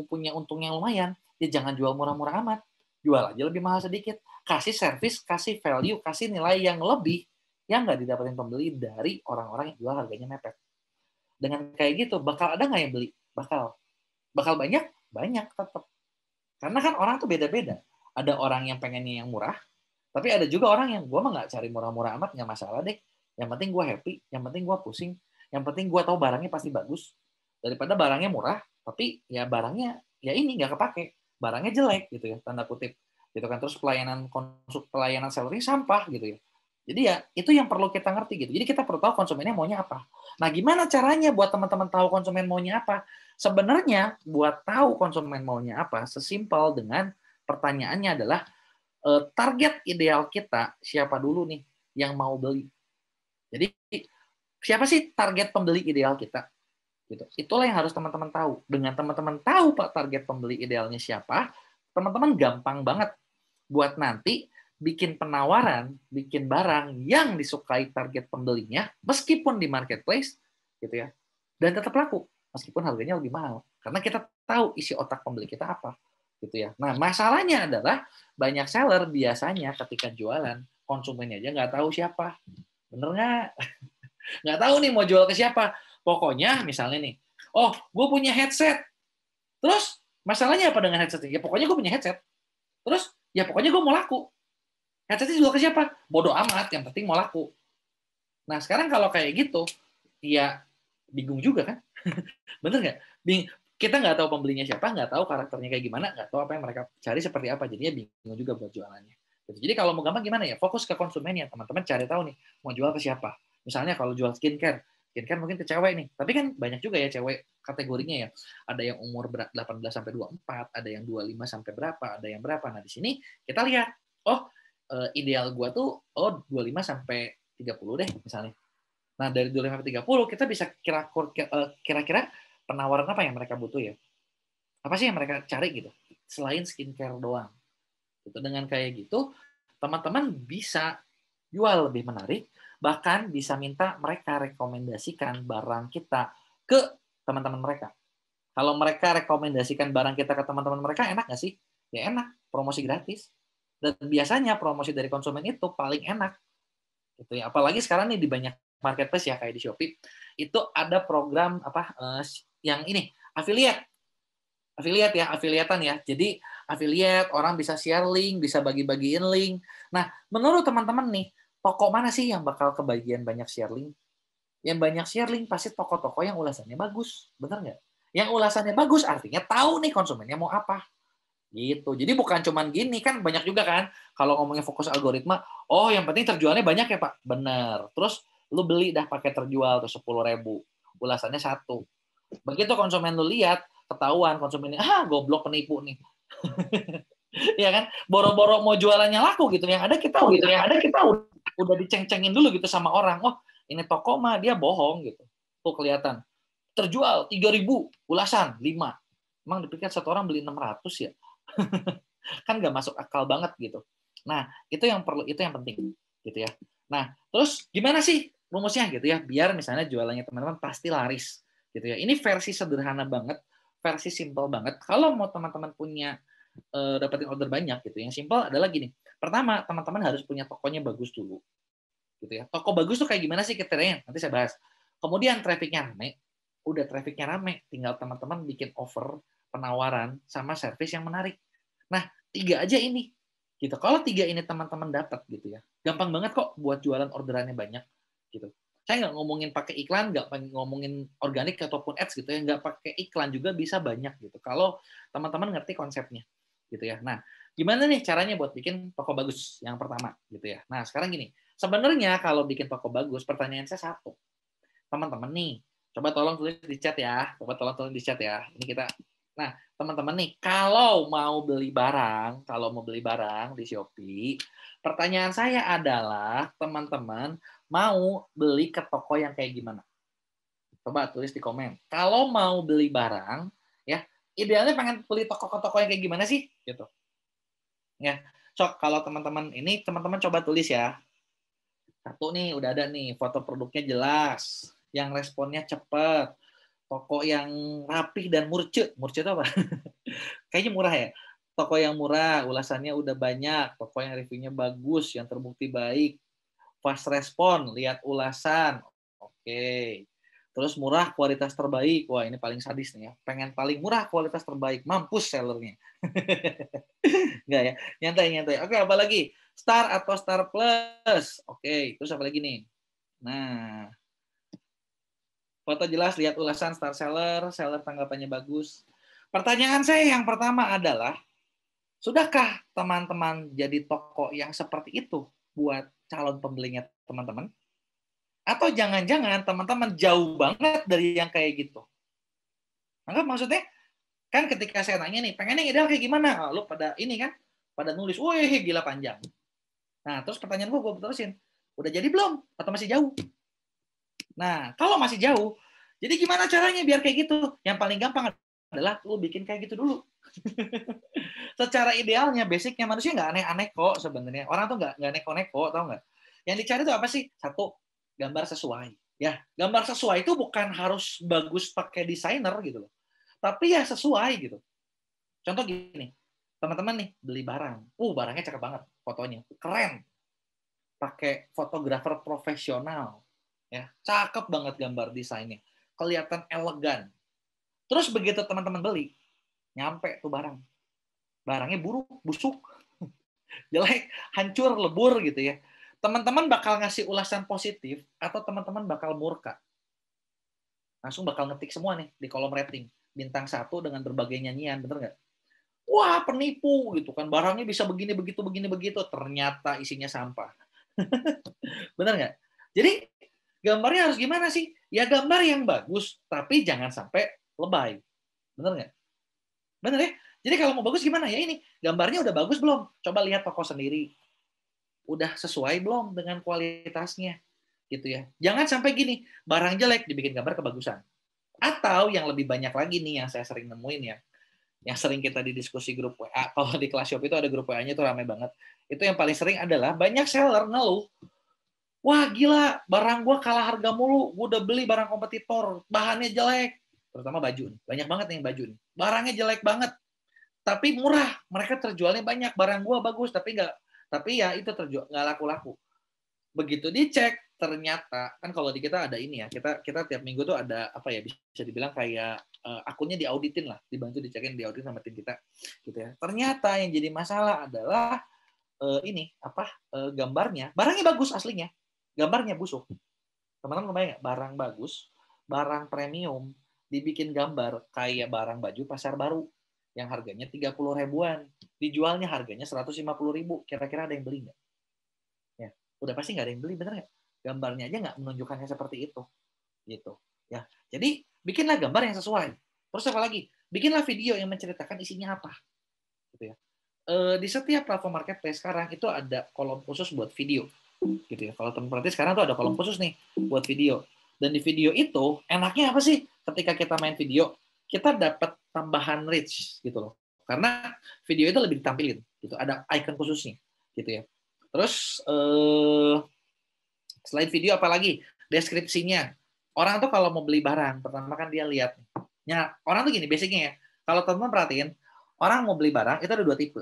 punya untung yang lumayan, ya jangan jual murah-murah amat, jual aja lebih mahal sedikit, kasih service, kasih value, kasih nilai yang lebih yang nggak didapetin pembeli dari orang-orang yang jual harganya mepet. Dengan kayak gitu, bakal ada nggak yang beli? Bakal banyak tetap. Karena kan orang tuh beda-beda. Ada orang yang pengennya yang murah, tapi ada juga orang yang gue mah nggak cari murah-murah amat, nggak masalah deh. Yang penting gue happy, yang penting gue pusing, yang penting gue tahu barangnya pasti bagus. Daripada barangnya murah, tapi ya barangnya ya ini nggak kepake, barangnya jelek gitu ya, tanda kutip. Gitu kan, terus pelayanan sellernya sampah gitu ya. Jadi ya itu yang perlu kita ngerti gitu. Jadi kita perlu tahu konsumennya maunya apa. Nah, gimana caranya buat teman-teman tahu konsumen maunya apa? Sebenarnya buat tahu konsumen maunya apa, sesimpel dengan pertanyaannya adalah target ideal kita siapa dulu nih yang mau beli. Jadi siapa sih target pembeli ideal kita? Gitu. Itulah yang harus teman-teman tahu. Dengan teman-teman tahu Pak target pembeli idealnya siapa, teman-teman gampang banget buat nanti bikin penawaran, bikin barang yang disukai target pembelinya, meskipun di marketplace, gitu ya, dan tetap laku, meskipun harganya lebih mahal, karena kita tahu isi otak pembeli kita apa, gitu ya. Nah, masalahnya adalah banyak seller biasanya ketika jualan konsumennya aja nggak tahu siapa, bener nggak? Nggak tahu nih mau jual ke siapa. Pokoknya misalnya nih, gue punya headset, terus masalahnya apa dengan headset? Ya pokoknya gue punya headset, terus ya pokoknya gue mau laku. Headsetnya jual ke siapa? Bodoh amat, yang penting mau laku. Nah, sekarang kalau kayak gitu, ya bingung juga kan? Bener nggak? Kita nggak tahu pembelinya siapa, nggak tahu karakternya kayak gimana, nggak tahu apa yang mereka cari seperti apa. Jadinya bingung juga buat jualannya. Jadi kalau mau gampang gimana ya? Fokus ke konsumen ya, teman-teman cari tahu nih, mau jual ke siapa. Misalnya kalau jual skincare mungkin ke cewek nih. Tapi kan banyak juga ya cewek kategorinya ya. Ada yang umur 18 sampai 24, ada yang 25 sampai berapa, ada yang berapa. Nah, di sini kita lihat, ideal gua tuh 25 sampai 30 deh misalnya. Nah, dari 25 sampai 30 kita bisa kira-kira penawaran apa yang mereka butuh ya. Apa sih yang mereka cari gitu? Selain skincare doang. Gitu. Dengan kayak gitu, teman-teman bisa jual lebih menarik, bahkan bisa minta mereka rekomendasikan barang kita ke teman-teman mereka. Kalau mereka rekomendasikan barang kita ke teman-teman mereka, enak nggak sih? Ya enak, promosi gratis. Dan biasanya promosi dari konsumen itu paling enak. Gitu ya. Apalagi sekarang nih di banyak marketplace ya, kayak di Shopee, itu ada program yang ini, affiliate ya, afiliatan ya. Jadi affiliate, orang bisa share link, bisa bagi-bagiin link. Nah, menurut teman-teman nih, toko mana sih yang bakal kebagian banyak share link? Yang banyak share link pasti toko-toko yang ulasannya bagus, bener nggak? Yang ulasannya bagus artinya tahu nih konsumennya mau apa, gitu. Jadi bukan cuman gini, kan banyak juga kan kalau ngomongin fokus algoritma, oh yang penting terjualnya banyak ya Pak, bener. Terus lu beli dah pakai terjual tuh 10.000, ulasannya satu. Begitu konsumen lu lihat, ketahuan konsumennya, goblok penipu nih. Ya kan, boro-boro mau jualannya laku gitu, yang ada kita udah diceng-cengin dulu gitu sama orang. Oh, ini toko mah dia bohong gitu. Tuh kelihatan. Terjual 3.000, ulasan 5. Emang dipikir satu orang beli 600 ya? Kan nggak masuk akal banget gitu. Nah, itu yang penting gitu ya. Nah, terus gimana sih rumusnya gitu ya, biar misalnya jualannya teman-teman pasti laris gitu ya. Ini versi sederhana banget, versi simple banget. Kalau mau teman-teman punya dapetin order banyak gitu, yang simple adalah gini. Pertama, teman-teman harus punya tokonya bagus dulu gitu ya. Toko bagus tuh kayak gimana sih kriterianya? Nanti saya bahas. Kemudian trafficnya rame, udah trafficnya rame, tinggal teman-teman bikin offer, penawaran, sama service yang menarik. Nah, 3 aja ini. Gitu. Kalau 3 ini teman-teman dapat gitu ya, gampang banget kok buat jualan orderannya banyak. Gitu. Saya nggak ngomongin pakai iklan, nggak ngomongin organik ataupun ads gitu ya, nggak pakai iklan juga bisa banyak gitu. Kalau teman-teman ngerti konsepnya, gitu ya. Nah, gimana nih caranya buat bikin toko bagus yang pertama, gitu ya. Nah, sekarang gini, sebenarnya kalau bikin toko bagus, pertanyaan saya satu, teman-teman nih, coba tolong tulis di chat ya, coba tolong tulis di chat ya. Ini kita, nah teman-teman nih, kalau mau beli barang di Shopee, pertanyaan saya adalah teman-teman mau beli ke toko yang kayak gimana? Coba tulis di komen. Kalau mau beli barang, ya idealnya pengen beli toko-toko yang kayak gimana sih? Gitu. Ya, kalau teman-teman coba tulis ya. Satu nih, udah ada nih, foto produknya jelas, yang responnya cepat, toko yang rapih dan murcet. Murcet apa? Kayaknya murah ya. Toko yang murah, ulasannya udah banyak, toko yang reviewnya bagus, yang terbukti baik, fast respon, lihat ulasan. Oke. Terus murah, kualitas terbaik. Wah, ini paling sadis nih ya. Pengen paling murah, kualitas terbaik. Mampus sellernya. Enggak ya. Nyantai. Oke, apa lagi? Star atau Star Plus. Oke, terus apa lagi nih? Nah, foto jelas, lihat ulasan, star seller tanggapannya bagus. Pertanyaan saya yang pertama adalah, sudahkah teman-teman jadi toko yang seperti itu buat calon pembelinya teman-teman? Atau jangan-jangan teman-teman jauh banget dari yang kayak gitu? Anggap maksudnya, kan ketika saya nanya nih, pengennya ideal kayak gimana? Lu pada ini kan, pada nulis, wih gila panjang. Nah, terus pertanyaan gue terusin, udah jadi belum? Atau masih jauh? Nah, kalau masih jauh, jadi gimana caranya biar kayak gitu? Yang paling gampang adalah lu bikin kayak gitu dulu. Secara idealnya, basicnya manusia nggak aneh-aneh kok sebenarnya. Orang tuh nggak neko-neko, tau nggak? Yang dicari tuh apa sih? Satu, gambar sesuai. Ya, gambar sesuai itu bukan harus bagus pakai desainer gitu loh. Tapi ya sesuai gitu. Contoh gini, teman-teman nih beli barang. Barangnya cakep banget, fotonya keren. Pakai fotografer profesional. Ya, cakep banget gambar desainnya. Kelihatan elegan. Terus begitu teman-teman beli, nyampe tuh barang. Barangnya buruk, busuk, jelek, hancur, lebur gitu ya. Teman-teman bakal ngasih ulasan positif atau teman-teman bakal murka? Langsung bakal ngetik semua nih di kolom rating. Bintang 1 dengan berbagai nyanyian, bener nggak? Wah, penipu gitu kan. Barangnya bisa begini, begitu. Ternyata isinya sampah. Bener nggak? Jadi gambarnya harus gimana sih? Ya gambar yang bagus, tapi jangan sampai lebay. Bener nggak? Bener ya? Jadi kalau mau bagus gimana? Ya ini, gambarnya udah bagus belum? Coba lihat toko sendiri. Udah sesuai belum dengan kualitasnya? Gitu ya. Jangan sampai gini, barang jelek dibikin gambar kebagusan. Atau yang lebih banyak lagi nih yang saya sering nemuin ya, yang sering kita di diskusi grup WA, kalau di kelas shop itu ada grup WA-nya itu ramai banget. Itu yang paling sering adalah banyak seller ngeluh, wah gila, barang gue kalah harga mulu, gue udah beli barang kompetitor, bahannya jelek, terutama baju nih, banyak banget nih yang baju nih, barangnya jelek banget, tapi murah, mereka terjualnya banyak, barang gue bagus, tapi ya itu terjual nggak laku-laku. Begitu dicek, ternyata kan kalau di kita ada ini ya, kita tiap minggu tuh ada apa ya, bisa dibilang kayak akunnya diauditin lah, dibantu dicekin, diaudit sama tim kita, gitu ya. Ternyata yang jadi masalah adalah gambarnya, barangnya bagus aslinya, gambarnya busuk. Teman-teman kebayang nggak? Barang bagus, barang premium, dibikin gambar kayak barang baju pasar baru yang harganya 30 ribuan, dijualnya harganya 150.000. Kira-kira ada yang beli nggak? Ya, udah pasti nggak ada yang beli, bener nggak? Gambarnya aja nggak menunjukkannya seperti itu, gitu. Ya, jadi bikinlah gambar yang sesuai. Terus apa lagi? Bikinlah video yang menceritakan isinya apa, gitu ya. Di setiap platform marketplace sekarang itu ada kolom khusus buat video, gitu ya. Kalau teman perhati sekarang tuh ada kolom khusus nih buat video. Dan di video itu enaknya apa sih? Ketika kita main video, kita dapat tambahan reach gitu loh. Karena video itu lebih ditampilin, gitu. Ada icon khususnya, gitu ya. Terus selain video apalagi? Deskripsinya. Orang tuh kalau mau beli barang, pertama kan dia lihat. Ya, orang tuh gini, basicnya ya. Kalau teman-teman perhatiin, orang mau beli barang itu ada dua tipe.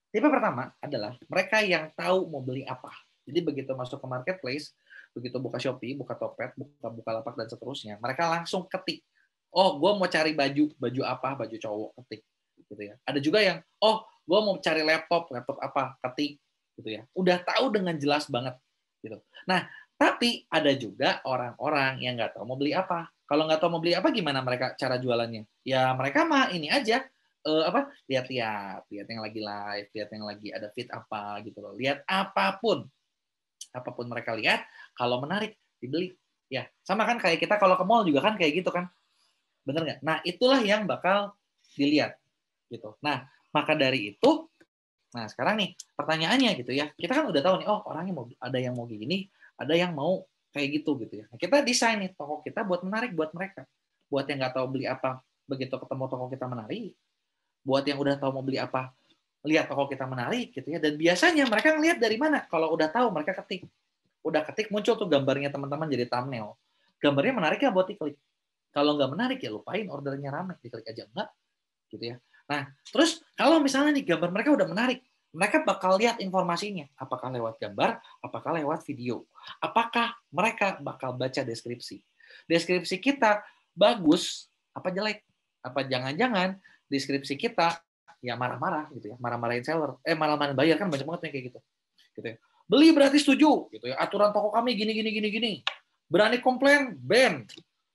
Tipe pertama adalah mereka yang tahu mau beli apa. Jadi begitu masuk ke marketplace, begitu buka Shopee, buka Topet, buka Bukalapak dan seterusnya, mereka langsung ketik. Oh, gue mau cari baju apa, baju cowok, ketik. Gitu ya. Ada juga yang, oh, gue mau cari laptop apa, ketik. Gitu ya. Udah tahu dengan jelas banget. Gitu. Nah, tapi ada juga orang-orang yang nggak tahu mau beli apa. Kalau nggak tahu mau beli apa, gimana mereka cara jualannya? Ya mereka mah ini aja, lihat-lihat yang lagi live, lihat yang lagi ada feed apa gitu loh, lihat apapun mereka lihat, kalau menarik dibeli. Ya sama kan kayak kita kalau ke mall juga kan kayak gitu kan, bener nggak? Nah itulah yang bakal dilihat gitu. Nah maka dari itu, nah sekarang nih pertanyaannya gitu ya, kita kan udah tahu nih, oh orangnya mau, ada yang mau gini, ada yang mau kayak gitu ya. Nah, kita desain nih toko kita buat menarik buat mereka, buat yang nggak tahu beli apa, begitu ketemu toko kita menarik. Buat yang udah tahu mau beli apa, lihat toko kita menarik gitu ya. Dan biasanya mereka ngelihat dari mana? Kalau udah tahu mereka ketik. Udah ketik muncul tuh gambarnya teman-teman jadi thumbnail. Gambarnya menarik ya buat diklik. Kalau nggak menarik ya lupain, ordernya ramai, diklik aja enggak gitu ya. Nah, terus kalau misalnya nih gambar mereka udah menarik, mereka bakal lihat informasinya. Apakah lewat gambar, apakah lewat video. Apakah mereka bakal baca deskripsi. Deskripsi kita bagus apa jelek? Apa jangan-jangan deskripsi kita ya marah-marah gitu ya, marah-marahin seller, marah-marahin bayar, kan banyak banget yang kayak gitu ya. Beli berarti setuju gitu ya, aturan toko kami gini gini gini gini, berani komplain ban,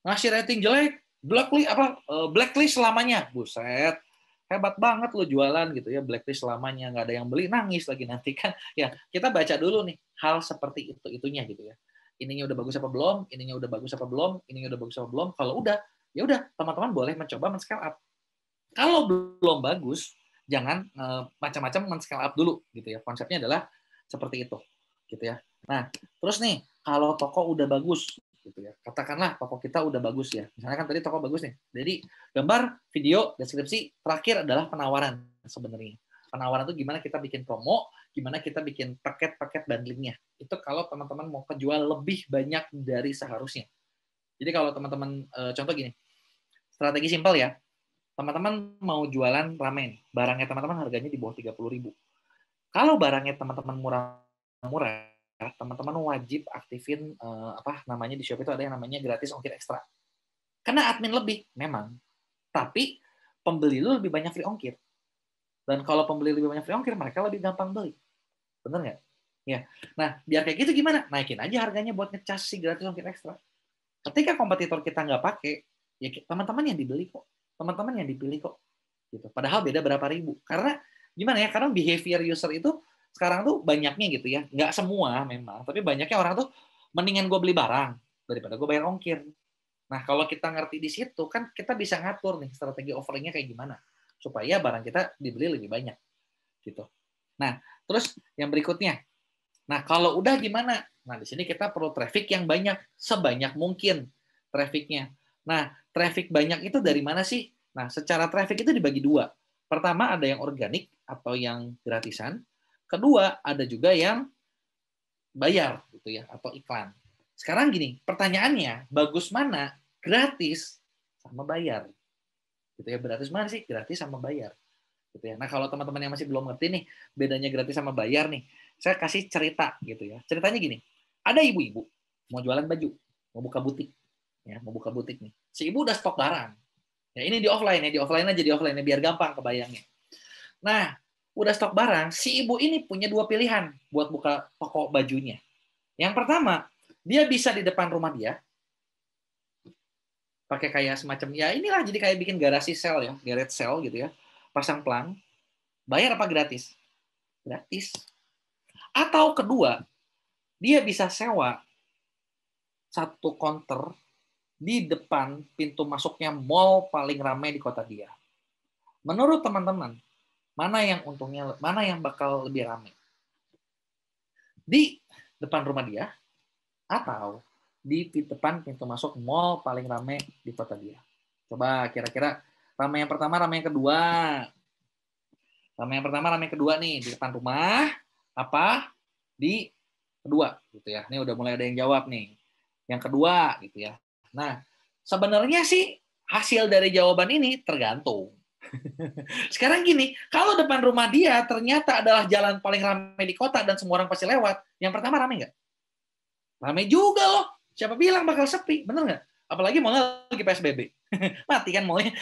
ngasih rating jelek, blacklist selamanya. Buset, hebat banget lo jualan gitu ya, blacklist selamanya, nggak ada yang beli, nangis lagi nanti kan. Ya kita baca dulu nih hal seperti itunya gitu ya, ininya udah bagus apa belum, ininya udah bagus apa belum, ininya udah bagus apa belum. Kalau udah, ya udah teman-teman boleh mencoba men-scale up. Kalau belum bagus, jangan macam-macam men-scale up dulu gitu ya. Konsepnya adalah seperti itu gitu ya. Nah terus nih kalau toko udah bagus gitu ya, katakanlah toko kita udah bagus ya, misalnya kan tadi toko bagus nih, jadi gambar, video, deskripsi, terakhir adalah penawaran. Sebenarnya penawaran itu gimana kita bikin promo, gimana kita bikin paket-paket bundlingnya. Itu kalau teman-teman mau kejual lebih banyak dari seharusnya. Jadi kalau teman-teman, contoh gini, strategi simpel ya, teman-teman mau jualan ramen, barangnya teman-teman harganya di bawah 30.000. Kalau barangnya teman-teman murah, teman-teman wajib aktifin di Shopee itu ada yang namanya gratis ongkir ekstra. Karena admin lebih memang, tapi pembeli lu lebih banyak free ongkir. Dan kalau pembeli lebih banyak free ongkir, mereka lebih gampang beli. Bener nggak? Ya. Nah, biar kayak gitu gimana? Naikin aja harganya buat ngecas si gratis ongkir ekstra. Ketika kompetitor kita nggak pakai, ya teman-teman yang dibeli kok. Teman-teman yang dipilih kok. Gitu. Padahal beda berapa ribu. Karena gimana ya? Karena behavior user itu sekarang tuh banyaknya gitu ya. Nggak semua memang, tapi banyaknya orang tuh mendingan gue beli barang daripada gue bayar ongkir. Nah, kalau kita ngerti di situ kan kita bisa ngatur nih strategi offeringnya kayak gimana supaya barang kita dibeli lebih banyak gitu. Nah, terus yang berikutnya. Nah, kalau udah gimana? Nah, di sini kita perlu traffic yang banyak, sebanyak mungkin trafficnya. Nah, traffic banyak itu dari mana sih? Nah, secara traffic itu dibagi dua. Pertama, ada yang organik atau yang gratisan. Kedua, ada juga yang bayar gitu ya, atau iklan. Sekarang gini, pertanyaannya, bagus mana? Gratis sama bayar. Gitu ya, gratis mana sih? Gratis sama bayar. Gitu ya. Nah, kalau teman-teman yang masih belum ngerti nih, bedanya gratis sama bayar nih, saya kasih cerita gitu ya. Ceritanya gini, ada ibu-ibu mau jualan baju, mau buka butik, ya, mau buka butik nih. Si ibu udah stok barang. Ya, ini di offline ya, di offline aja, di offline biar gampang kebayangnya. Nah, udah stok barang, si ibu ini punya dua pilihan buat buka toko bajunya. Yang pertama, Dia bisa di depan rumah dia, pakai kayak semacam, ya inilah, jadi kayak bikin garasi sel ya, garage sel gitu ya, pasang pelang, bayar apa gratis? Gratis. Atau kedua, dia bisa sewa satu konter di depan pintu masuknya mall paling ramai di kota dia. Menurut teman-teman, mana yang untungnya, mana yang bakal lebih ramai? Di depan rumah dia atau di depan pintu masuk mall paling ramai di kota dia? Coba kira-kira ramai yang pertama, ramai yang kedua. Ramai yang pertama, ramai yang kedua nih, di depan rumah apa di kedua gitu ya. Ini udah mulai ada yang jawab nih. Yang kedua gitu ya. Nah, sebenarnya sih hasil dari jawaban ini tergantung. Sekarang gini, kalau depan rumah dia ternyata adalah jalan paling ramai di kota dan semua orang pasti lewat, yang pertama ramai nggak? Ramai juga loh. Siapa bilang bakal sepi? Bener nggak? Apalagi mallnya lagi PSBB. Mati kan mallnya.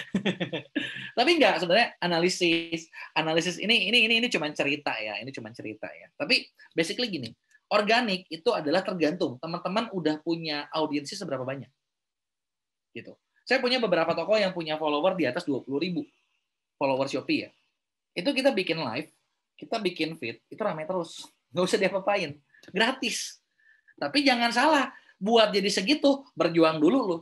Tapi nggak, sebenarnya analisis ini cuma cerita ya. Ini cuma cerita ya. Tapi basically gini, organik itu adalah tergantung teman-teman udah punya audiensi seberapa banyak. Gitu. Saya punya beberapa toko yang punya follower di atas 20.000 follower Shopee ya. Itu kita bikin live, kita bikin feed, itu ramai terus. Nggak usah diapa-apain. Gratis. Tapi jangan salah, buat jadi segitu, berjuang dulu lu.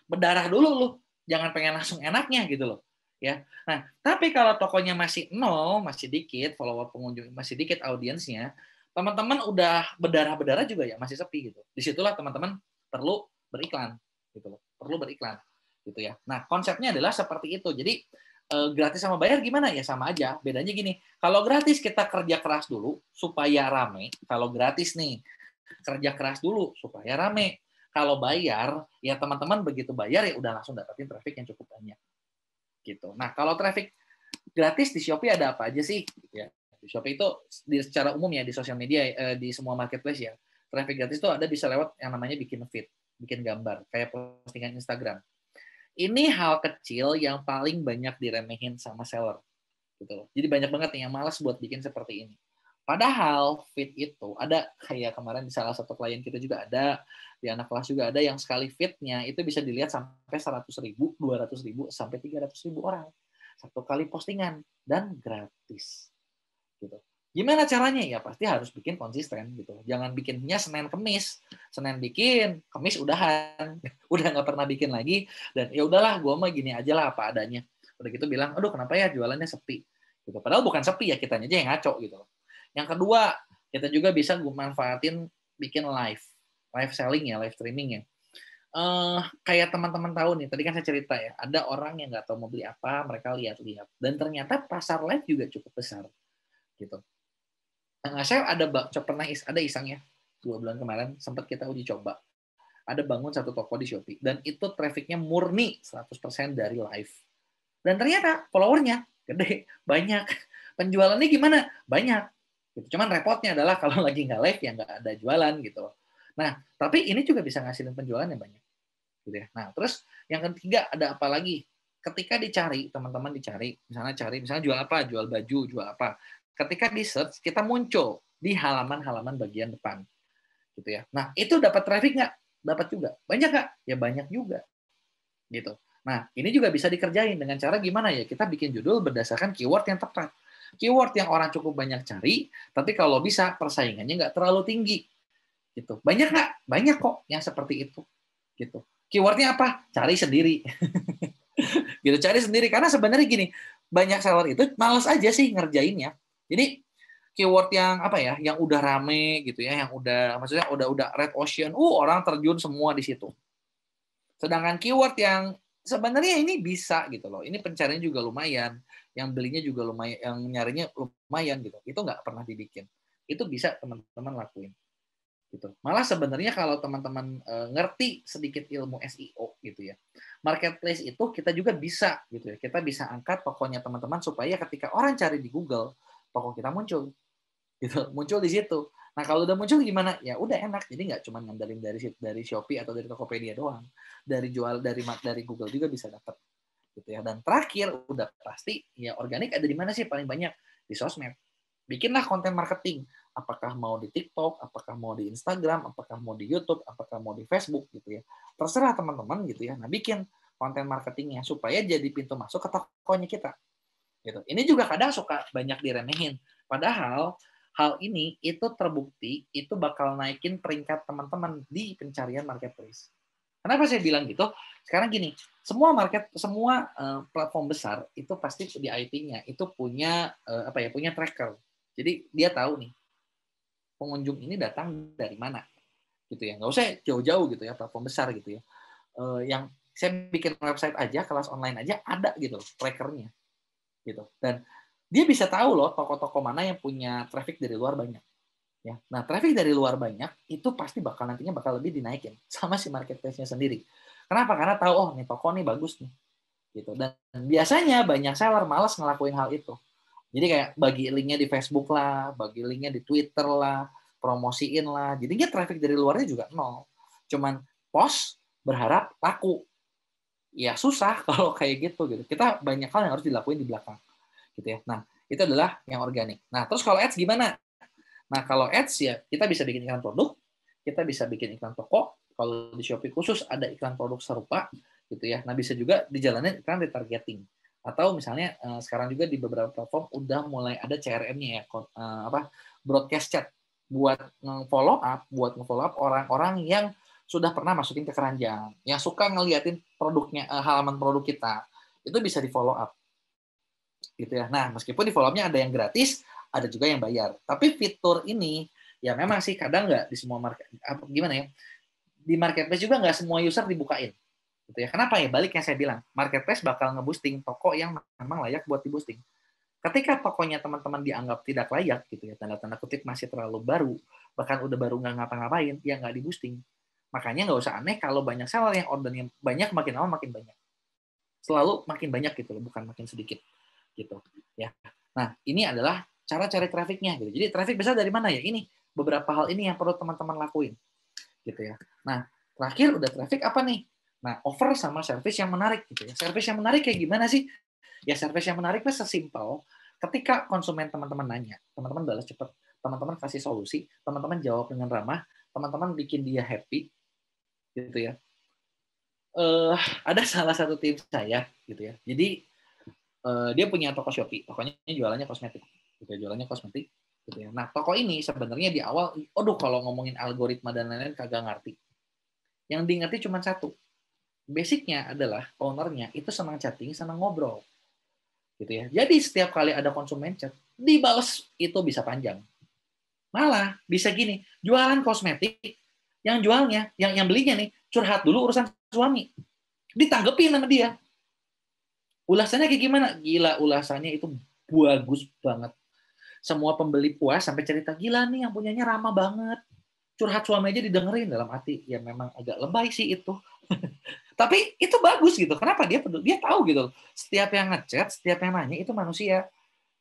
Berdarah dulu lu. Jangan pengen langsung enaknya gitu loh. Ya. Nah, tapi kalau tokonya masih nol, masih dikit, follower pengunjung masih dikit audiensnya, teman-teman udah berdarah-berdarah juga ya, masih sepi gitu. Disitulah teman-teman perlu beriklan gitu loh. Perlu beriklan gitu ya. Nah, konsepnya adalah seperti itu. Jadi gratis sama bayar gimana ya, sama aja, bedanya gini, kalau gratis kita kerja keras dulu supaya rame, kalau gratis nih kerja keras dulu supaya rame, kalau bayar ya teman-teman begitu bayar ya udah langsung dapetin traffic yang cukup banyak gitu. Nah, kalau traffic gratis di Shopee ada apa aja sih ya, di Shopee itu secara umum ya, di sosial media di semua marketplace ya, traffic gratis itu ada bisa lewat yang namanya bikin feed, bikin gambar kayak postingan Instagram. Ini hal kecil yang paling banyak diremehin sama seller. Gitu. Jadi banyak banget nih yang malas buat bikin seperti ini. Padahal feed itu ada, kayak kemarin di salah satu klien kita juga ada, di anak kelas juga ada yang sekali feednya itu bisa dilihat sampai 100.000, 200.000, sampai 300.000 orang. Satu kali postingan dan gratis. Gitu. Gimana caranya? Ya pasti harus bikin konsisten gitu. Jangan bikinnya Senin Kemis. Senin bikin, Kemis udahan. Udah nggak pernah bikin lagi, dan ya udahlah gue mah gini aja lah apa adanya. Udah gitu bilang, aduh kenapa ya jualannya sepi. Gitu. Padahal bukan sepi ya, kitanya aja yang ngaco gitu. Yang kedua, kita juga bisa manfaatin bikin live selling ya, live streaming ya. Kayak teman-teman tahu nih, tadi kan saya cerita ya, ada orang yang nggak tahu mau beli apa, mereka lihat-lihat. Dan ternyata pasar live juga cukup besar. Gitu. Nah, saya pernah ada isengnya 2 bulan kemarin, sempat kita uji coba. Ada bangun satu toko di Shopee, dan itu trafficnya murni 100% dari live. Dan ternyata followernya gede, banyak. Penjualannya gimana? Banyak. Gitu. Cuman repotnya adalah kalau lagi nggak live ya nggak ada jualan gitu. Nah, tapi ini juga bisa ngasilin penjualan yang banyak. Gitu ya. Nah, terus yang ketiga ada apa lagi? Ketika dicari, teman-teman dicari, misalnya jual apa? Jual baju, jual apa? Ketika di search, kita muncul di halaman-halaman bagian depan. Gitu ya. Nah, itu dapat traffic nggak? Dapat juga. Banyak nggak? Ya banyak juga. Gitu. Nah, ini juga bisa dikerjain dengan cara gimana ya? Kita bikin judul berdasarkan keyword yang tepat. Keyword yang orang cukup banyak cari, tapi kalau bisa persaingannya nggak terlalu tinggi. Gitu. Banyak nggak? Banyak kok yang seperti itu. Gitu. Keywordnya apa? Cari sendiri. Gitu, cari sendiri. Karena sebenarnya gini, banyak seller itu males aja sih ngerjainnya. Jadi keyword yang apa ya, yang udah rame gitu ya, yang udah maksudnya udah red ocean, orang terjun semua di situ. Sedangkan keyword yang sebenarnya ini bisa gitu loh, ini pencariannya juga lumayan, yang belinya juga lumayan, yang nyarinya lumayan gitu, itu nggak pernah dibikin. Itu bisa teman-teman lakuin. Gitu. Malah sebenarnya kalau teman-teman ngerti sedikit ilmu SEO gitu ya, marketplace itu kita juga bisa gitu ya, kita bisa angkat tokonya teman-teman supaya ketika orang cari di Google, toko kita muncul, gitu, muncul di situ. Nah kalau udah muncul gimana? Ya udah enak, jadi nggak cuma ngandelin dari Shopee atau dari Tokopedia doang, dari Google juga bisa dapat, gitu ya. Dan terakhir udah pasti ya organik ada di mana sih paling banyak? Di sosmed. Bikinlah konten marketing. Apakah mau di TikTok, apakah mau di Instagram, apakah mau di YouTube, apakah mau di Facebook gitu ya. Terserah teman-teman gitu ya. Nah, bikin konten marketingnya supaya jadi pintu masuk ke tokonya kita. Gitu. Ini juga kadang suka banyak diremehin. Padahal hal ini itu terbukti itu bakal naikin peringkat teman-teman di pencarian marketplace. Kenapa saya bilang gitu? Sekarang gini, semua platform besar itu pasti di IT-nya itu punya punya tracker. Jadi dia tahu nih pengunjung ini datang dari mana, gitu ya. Nggak usah jauh-jauh gitu ya, platform besar gitu ya. Yang saya bikin website aja, kelas online aja ada gitu trackernya, gitu. Dan dia bisa tahu loh toko-toko mana yang punya traffic dari luar banyak. Ya. Nah, traffic dari luar banyak itu pasti nantinya bakal lebih dinaikin sama si marketplace-nya sendiri. Kenapa? Karena tahu nih toko nih bagus nih. Gitu. Dan biasanya banyak seller malas ngelakuin hal itu. Jadi kayak bagi linknya di Facebook lah, bagi linknya di Twitter lah, promosiin lah. Jadinya traffic dari luarnya juga nol. Cuman post berharap laku. Ya susah kalau kayak gitu. Kita banyak hal yang harus dilakuin di belakang. Gitu ya. Nah, itu adalah yang organik. Nah, terus kalau ads gimana? Nah, kalau ads ya kita bisa bikin iklan produk, kita bisa bikin iklan toko. Kalau di Shopee khusus ada iklan produk serupa, gitu ya. Nah, bisa juga dijalanin iklan retargeting. Atau misalnya sekarang juga di beberapa platform udah mulai ada CRM-nya ya, broadcast chat buat nge-follow up orang-orang yang sudah pernah masukin ke keranjang, yang suka ngeliatin produknya, halaman produk kita, itu bisa di follow up, gitu ya. Nah, meskipun di follow up-nya ada yang gratis, ada juga yang bayar. Tapi fitur ini ya memang sih kadang nggak di semua gimana ya? Di marketplace juga nggak semua user dibukain. Gitu ya. Kenapa ya? Balik yang saya bilang, marketplace bakal nge-boosting toko yang memang layak buat di-boosting. Ketika tokonya teman-teman dianggap tidak layak gitu ya, tanda-tanda kutip masih terlalu baru, bahkan udah baru nggak ngapa-ngapain, ya nggak di-boosting. Makanya nggak usah aneh kalau banyak seller yang ordernya banyak, makin lama makin banyak. Selalu makin banyak gitu loh, bukan makin sedikit gitu ya. Nah, ini adalah cara cari trafficnya gitu. Jadi traffic besar dari mana ya? Ini beberapa hal ini yang perlu teman-teman lakuin gitu ya. Nah, terakhir udah traffic apa nih? Nah, offer sama service yang menarik gitu ya. Service yang menarik kayak gimana sih? Ya service yang menarik itu sesimpel ketika konsumen teman-teman nanya, teman-teman balas cepat, teman-teman kasih solusi, teman-teman jawab dengan ramah, teman-teman bikin dia happy gitu ya. Ada salah satu tim saya gitu ya. Jadi dia punya toko Shopee, tokonya jualannya kosmetik, gitu ya, jualannya kosmetik, gitu ya. Nah, toko ini sebenarnya di awal, aduh kalau ngomongin algoritma dan lain-lain kagak ngerti. Yang dimengerti cuma satu, basicnya adalah ownernya itu senang chatting, senang ngobrol, gitu ya. Jadi setiap kali ada konsumen chat, dibales itu bisa panjang. Malah bisa gini, jualan kosmetik, yang jualnya, yang belinya nih curhat dulu urusan suami, ditanggepin sama dia. Ulasannya kayak gimana? Gila, ulasannya itu bagus banget. Semua pembeli puas sampai cerita, gila nih yang punyanya ramah banget. Curhat suami aja didengerin dalam hati. Ya memang agak lebay sih itu. Tapi itu bagus gitu. Kenapa? Dia tahu gitu. Setiap yang ngechat, setiap yang nanya itu manusia.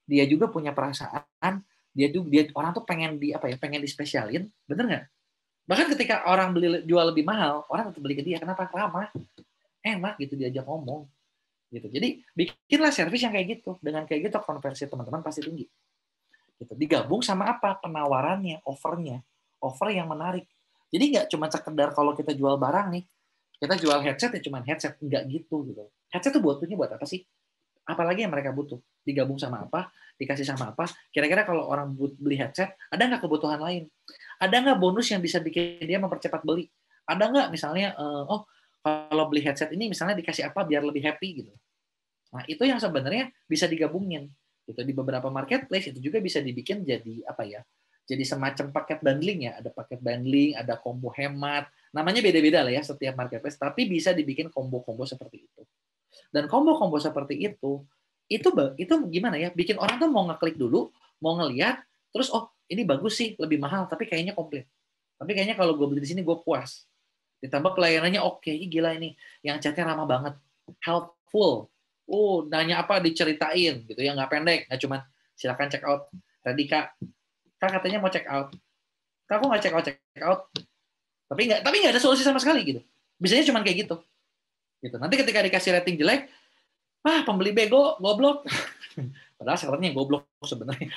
Dia juga punya perasaan. Dia orang tuh pengen dispesialin. Bener nggak? Bahkan ketika orang jual lebih mahal, orang tetap beli ke dia. Kenapa? Ramah. Enak gitu diajak ngomong. Gitu. Jadi bikinlah service yang kayak gitu. Dengan kayak gitu konversi teman-teman pasti tinggi. Gitu. Digabung sama apa? Penawarannya, offernya. Offer yang menarik. Jadi nggak cuma sekedar kalau kita jual barang nih, kita jual headset ya cuma headset. Nggak gitu. Headset tuh buatnya buat apa sih? Apalagi yang mereka butuh. Digabung sama apa? Dikasih sama apa? Kira-kira kalau orang beli headset, ada nggak kebutuhan lain? Ada nggak bonus yang bisa bikin dia mempercepat beli? Ada nggak misalnya, kalau beli headset ini misalnya dikasih apa biar lebih happy gitu. Nah, itu yang sebenarnya bisa digabungin. Gitu. Di beberapa marketplace itu juga bisa dibikin jadi apa ya? Jadi semacam paket bundling ya, ada paket bundling, ada combo hemat. Namanya beda-beda lah ya setiap marketplace, tapi bisa dibikin combo-combo seperti itu. Dan combo-combo seperti itu gimana ya? Bikin orang tuh mau ngeklik dulu, mau ngelihat, terus ini bagus sih, lebih mahal, tapi kayaknya komplit. Tapi kayaknya kalau gue beli di sini gue puas. Ditambah pelayanannya oke, gila ini. Yang chatnya ramah banget, helpful. Nanya apa diceritain gitu ya, nggak pendek, nggak cuman silakan check out. Tadi kak katanya mau check out. Kak aku nggak check out. Tapi nggak ada solusi sama sekali gitu. Biasanya cuman kayak gitu. Gitu. Nanti ketika dikasih rating jelek, pembeli bego, goblok. Padahal sellernya goblok sebenarnya.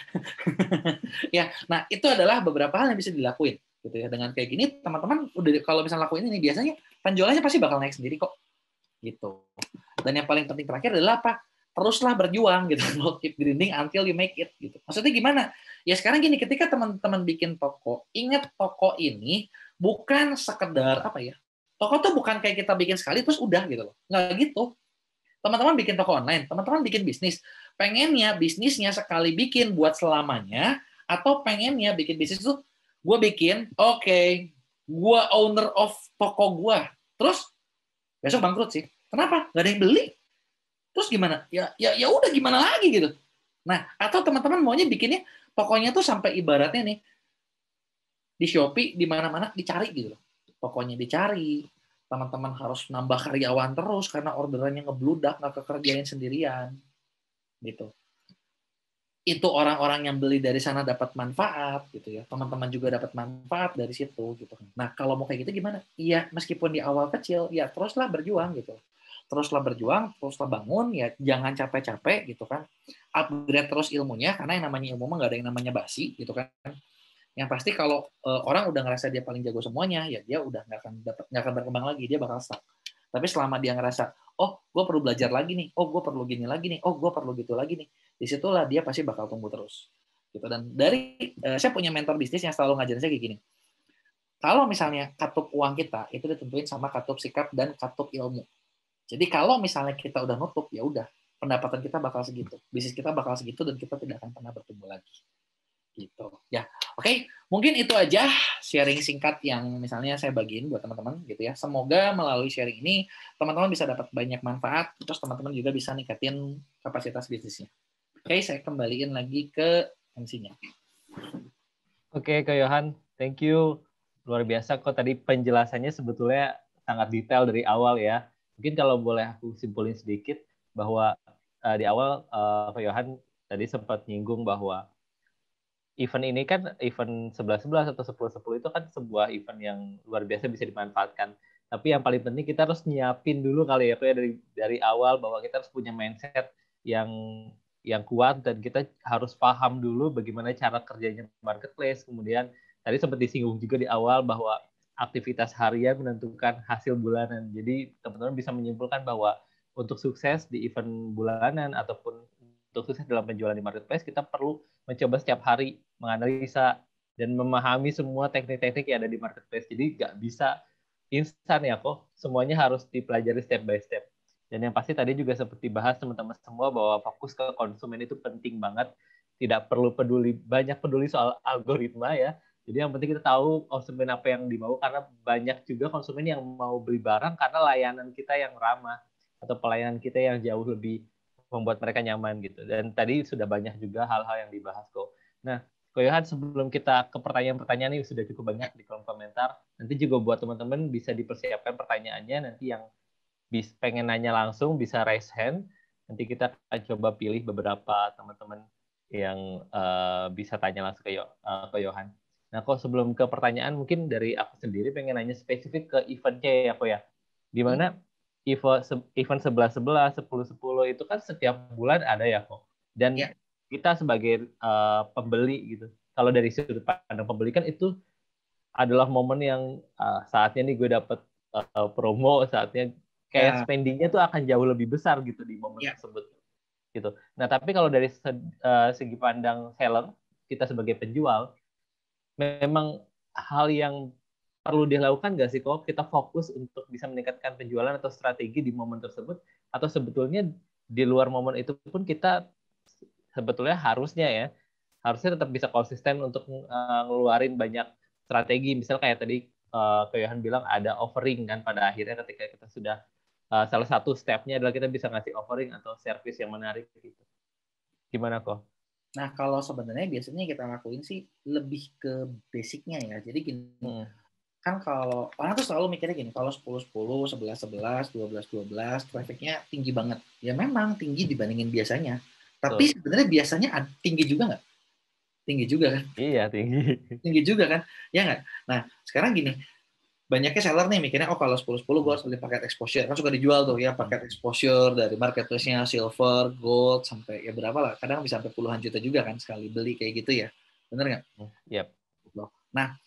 Ya, nah itu adalah beberapa hal yang bisa dilakuin gitu ya. Dengan kayak gini teman-teman udah kalau misalnya lakuin ini biasanya penjualannya pasti bakal naik sendiri kok gitu. Dan yang paling penting terakhir adalah apa? Teruslah berjuang gitu. Keep grinding until you make it gitu. Maksudnya gimana? Ya sekarang gini, ketika teman-teman bikin toko, ingat toko ini bukan sekedar apa ya? Toko tuh bukan kayak kita bikin sekali terus udah gitu loh. Nggak gitu. Teman-teman bikin toko online, teman-teman bikin bisnis. Pengennya bisnisnya sekali bikin buat selamanya, atau pengennya bikin bisnis itu gue bikin, oke, gue owner of toko gue. Terus besok bangkrut sih. Kenapa? Gak ada yang beli. Terus gimana? Ya udah gimana lagi gitu. Nah, atau teman-teman maunya bikinnya tokonya tuh sampai ibaratnya nih di Shopee di mana-mana dicari gitu loh. Tokonya dicari, teman-teman harus nambah karyawan terus karena orderannya ngebludak, nggak kekerjain sendirian gitu. Itu orang-orang yang beli dari sana dapat manfaat gitu ya, teman-teman juga dapat manfaat dari situ gitu. Nah kalau mau kayak gitu gimana? Iya meskipun di awal kecil ya teruslah berjuang gitu, teruslah berjuang, teruslah bangun ya, jangan capek-capek gitu kan, upgrade terus ilmunya karena yang namanya ilmu mah nggak ada yang namanya basi gitu kan. Yang pasti kalau orang udah ngerasa dia paling jago semuanya ya dia udah nggak akan berkembang lagi, dia bakal stuck. Tapi selama dia ngerasa, oh gue perlu belajar lagi nih, oh gue perlu gini lagi nih, oh gue perlu gitu lagi nih, disitulah dia pasti bakal tumbuh terus. Gitu. Dan dari saya punya mentor bisnis yang selalu ngajarin saya kayak gini. Kalau misalnya katup uang kita itu ditentuin sama katup sikap dan katup ilmu. Jadi kalau misalnya kita udah nutup ya udah pendapatan kita bakal segitu, bisnis kita bakal segitu dan kita tidak akan pernah bertumbuh lagi. Gitu ya. Oke, mungkin itu aja sharing singkat yang misalnya saya bagiin buat teman-teman gitu ya. Semoga melalui sharing ini teman-teman bisa dapat banyak manfaat, terus teman-teman juga bisa ningkatin kapasitas bisnisnya. Oke, saya kembaliin lagi ke MC-nya. Oke, Kak Yohan, thank you. Luar biasa kok tadi penjelasannya sebetulnya sangat detail dari awal ya. Mungkin kalau boleh aku simpulin sedikit bahwa di awal Kak Yohan tadi sempat nyinggung bahwa event ini kan event 11-11 atau 10-10 itu kan sebuah event yang luar biasa bisa dimanfaatkan. Tapi yang paling penting kita harus nyiapin dulu kali ya, dari awal bahwa kita harus punya mindset yang kuat dan kita harus paham dulu bagaimana cara kerjanya marketplace. Kemudian tadi sempat disinggung juga di awal bahwa aktivitas harian menentukan hasil bulanan. Jadi teman-teman bisa menyimpulkan bahwa untuk sukses di event bulanan ataupun untuk sukses dalam penjualan di marketplace kita perlu mencoba setiap hari menganalisa dan memahami semua teknik-teknik yang ada di marketplace. Jadi nggak bisa instan ya kok. Semuanya harus dipelajari step by step. Dan yang pasti tadi juga seperti bahas teman-teman semua bahwa fokus ke konsumen itu penting banget. Tidak perlu banyak peduli soal algoritma ya. Jadi yang penting kita tahu konsumen apa yang dimau karena banyak juga konsumen yang mau beli barang karena layanan kita yang ramah atau pelayanan kita yang jauh lebih membuat mereka nyaman gitu. Dan tadi sudah banyak juga hal-hal yang dibahas kok. Nah, Ko Yohan, sebelum kita ke pertanyaan-pertanyaan ini sudah cukup banyak di kolom komentar. Nanti juga buat teman-teman bisa dipersiapkan pertanyaannya. Nanti yang pengen nanya langsung bisa raise hand. Nanti kita akan coba pilih beberapa teman-teman yang bisa tanya langsung ke Yohan. Nah, kok sebelum ke pertanyaan, mungkin dari aku sendiri pengen nanya spesifik ke eventnya ya, kok ya. Di mana event 11-11, 10-10 itu kan setiap bulan ada ya kok. Dan Ya. kita sebagai pembeli gitu. Kalau dari sudut pandang pembeli kan itu adalah momen yang saatnya nih gue dapet promo, saatnya kayak Ya. spendingnya tuh akan jauh lebih besar gitu di momen Ya. tersebut gitu. Nah tapi kalau dari segi pandang seller, kita sebagai penjual, memang hal yang perlu dilakukan nggak sih kok kita fokus untuk bisa meningkatkan penjualan atau strategi di momen tersebut, atau sebetulnya di luar momen itu pun kita sebetulnya harusnya tetap bisa konsisten untuk ngeluarin banyak strategi, misal kayak tadi Ko Yohan bilang ada offering kan pada akhirnya ketika kita sudah salah satu stepnya adalah kita bisa ngasih offering atau service yang menarik gitu. Gimana kok? Nah, kalau sebenarnya biasanya kita lakuin sih lebih ke basicnya ya. Jadi gini, kan kalau orang tuh selalu mikirnya gini, kalau 10-10, 11-11, 12-12, trafficnya tinggi banget. Ya memang tinggi dibandingin biasanya. Tapi Betul. sebenarnya biasanya tinggi juga nggak? Tinggi juga kan? Iya tinggi. Tinggi juga kan? Ya nggak? Nah, sekarang gini, banyaknya seller nih mikirnya, oh kalau 10-10 gue harus beli paket exposure. Kan suka dijual tuh ya paket exposure dari marketplace-nya silver, gold, sampai ya berapa lah. Kadang bisa sampai puluhan juta juga kan sekali beli kayak gitu ya. Bener nggak? Yep. Nah,